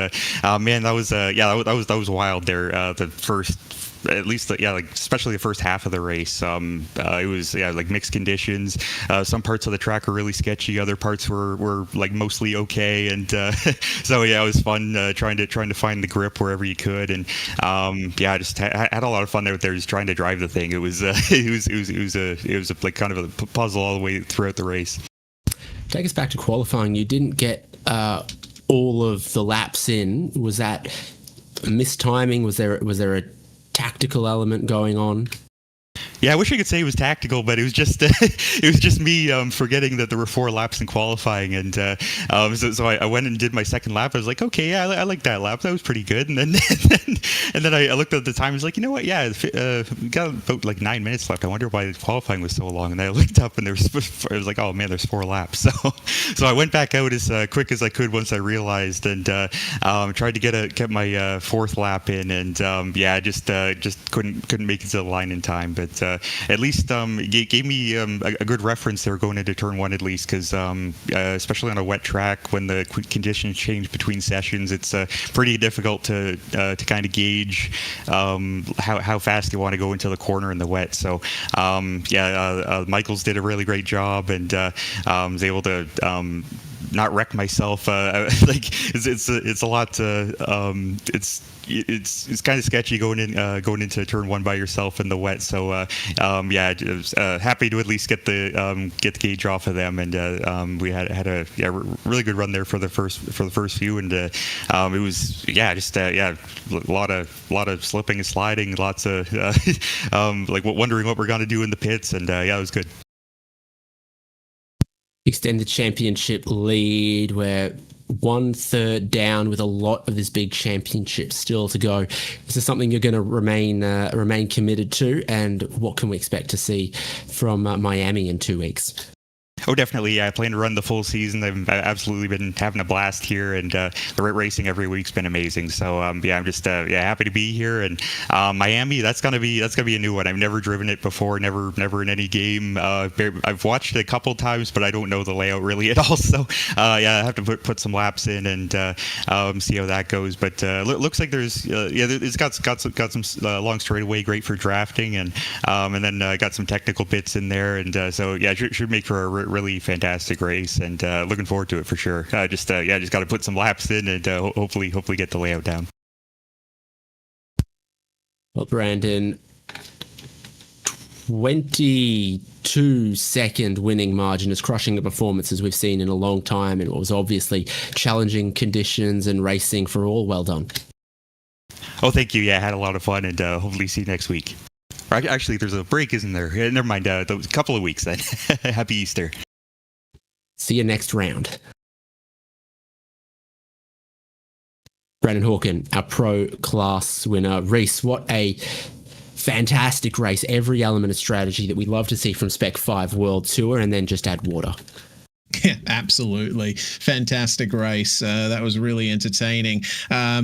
Speaker 4: man, that was wild there. The first, at least especially the first half of the race. It was like mixed conditions. Some parts of the track were really sketchy, other parts were like mostly okay, and so it was fun trying to find the grip wherever you could, and I just had a lot of fun out there just trying to drive the thing. It was like kind of a puzzle all the way throughout the race.
Speaker 1: Take us back to qualifying. You didn't get all of the laps in. Was that mistiming? Was there a tactical element going on?
Speaker 4: Yeah, I wish I could say it was tactical, but it was just me forgetting that there were 4 laps in qualifying, and so I went and did my second lap. I was like, okay, yeah, I like that lap. That was pretty good. And then I looked at the time. I was like, you know what? Yeah, we got about like 9 minutes left. I wonder why the qualifying was so long. And I looked up, and I was like, oh man, there's 4 laps. So I went back out as quick as I could once I realized, and tried to get my 4th lap in, and just couldn't make it to the line in time, but. At least it gave me a good reference there going into turn 1 at least, because especially on a wet track when the conditions change between sessions, it's pretty difficult to kind of gauge how fast you want to go into the corner in the wet. So Michaels did a really great job, and was able to not wreck myself. It's a lot. It's kind of sketchy going into turn 1 by yourself in the wet. So I was happy to at least get the gauge off of them, and we had a really good run there for the first few, and it was a lot of slipping and sliding, lots of wondering what we're gonna do in the pits, and it was good.
Speaker 1: Extended championship lead. We're 1/3 down with a lot of this big championship still to go. Is this something you're going to remain committed to? And what can we expect to see from Miami in 2 weeks?
Speaker 4: Oh, definitely. Yeah, I plan to run the full season. I've absolutely been having a blast here, and the racing every week's been amazing. So I'm just happy to be here. And Miami, that's gonna be a new one. I've never driven it before, never in any game. I've watched it a couple times, but I don't know the layout really at all. So I have to put some laps in and see how that goes. But looks like it's got some long straightaway, great for drafting, and then got some technical bits in there, and should make for a really fantastic race, and looking forward to it for sure. Just got to put some laps in, and hopefully get the layout down.
Speaker 1: Well, Brandon, 22-second winning margin is crushing the performances we've seen in a long time, and it was obviously challenging conditions and racing for all. Well done.
Speaker 4: Oh, thank you. Yeah, I had a lot of fun, and hopefully see you next week. Actually, there's a break, isn't there? Never mind. A couple of weeks then. Happy Easter.
Speaker 1: See you next round. Brandon Hawken, our pro class winner. Reese, what a fantastic race. Every element of strategy that we love to see from Spec-5 World Tour, and then just add water.
Speaker 2: Yeah, absolutely. Fantastic race. That was really entertaining. A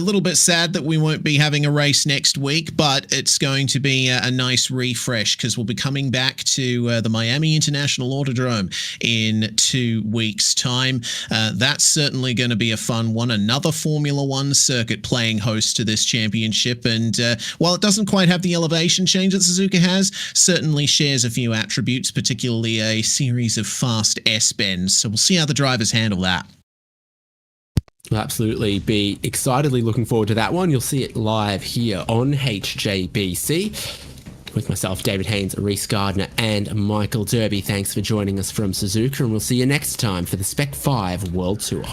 Speaker 2: little bit sad that we won't be having a race next week, but it's going to be a nice refresh because we'll be coming back to the Miami International Autodrome in 2 weeks' time. That's certainly going to be a fun one. Another Formula One circuit playing host to this championship. And while it doesn't quite have the elevation change that Suzuka has, certainly shares a few attributes, particularly a series of fast S-bends. So we'll see how the drivers handle that.
Speaker 1: We'll absolutely be excitedly looking forward to that one. You'll see it live here on HJBC with myself, David Haynes, Reese Gardner, and Michael Derby. Thanks for joining us from Suzuka, and we'll see you next time for the Spec-5 World Tour.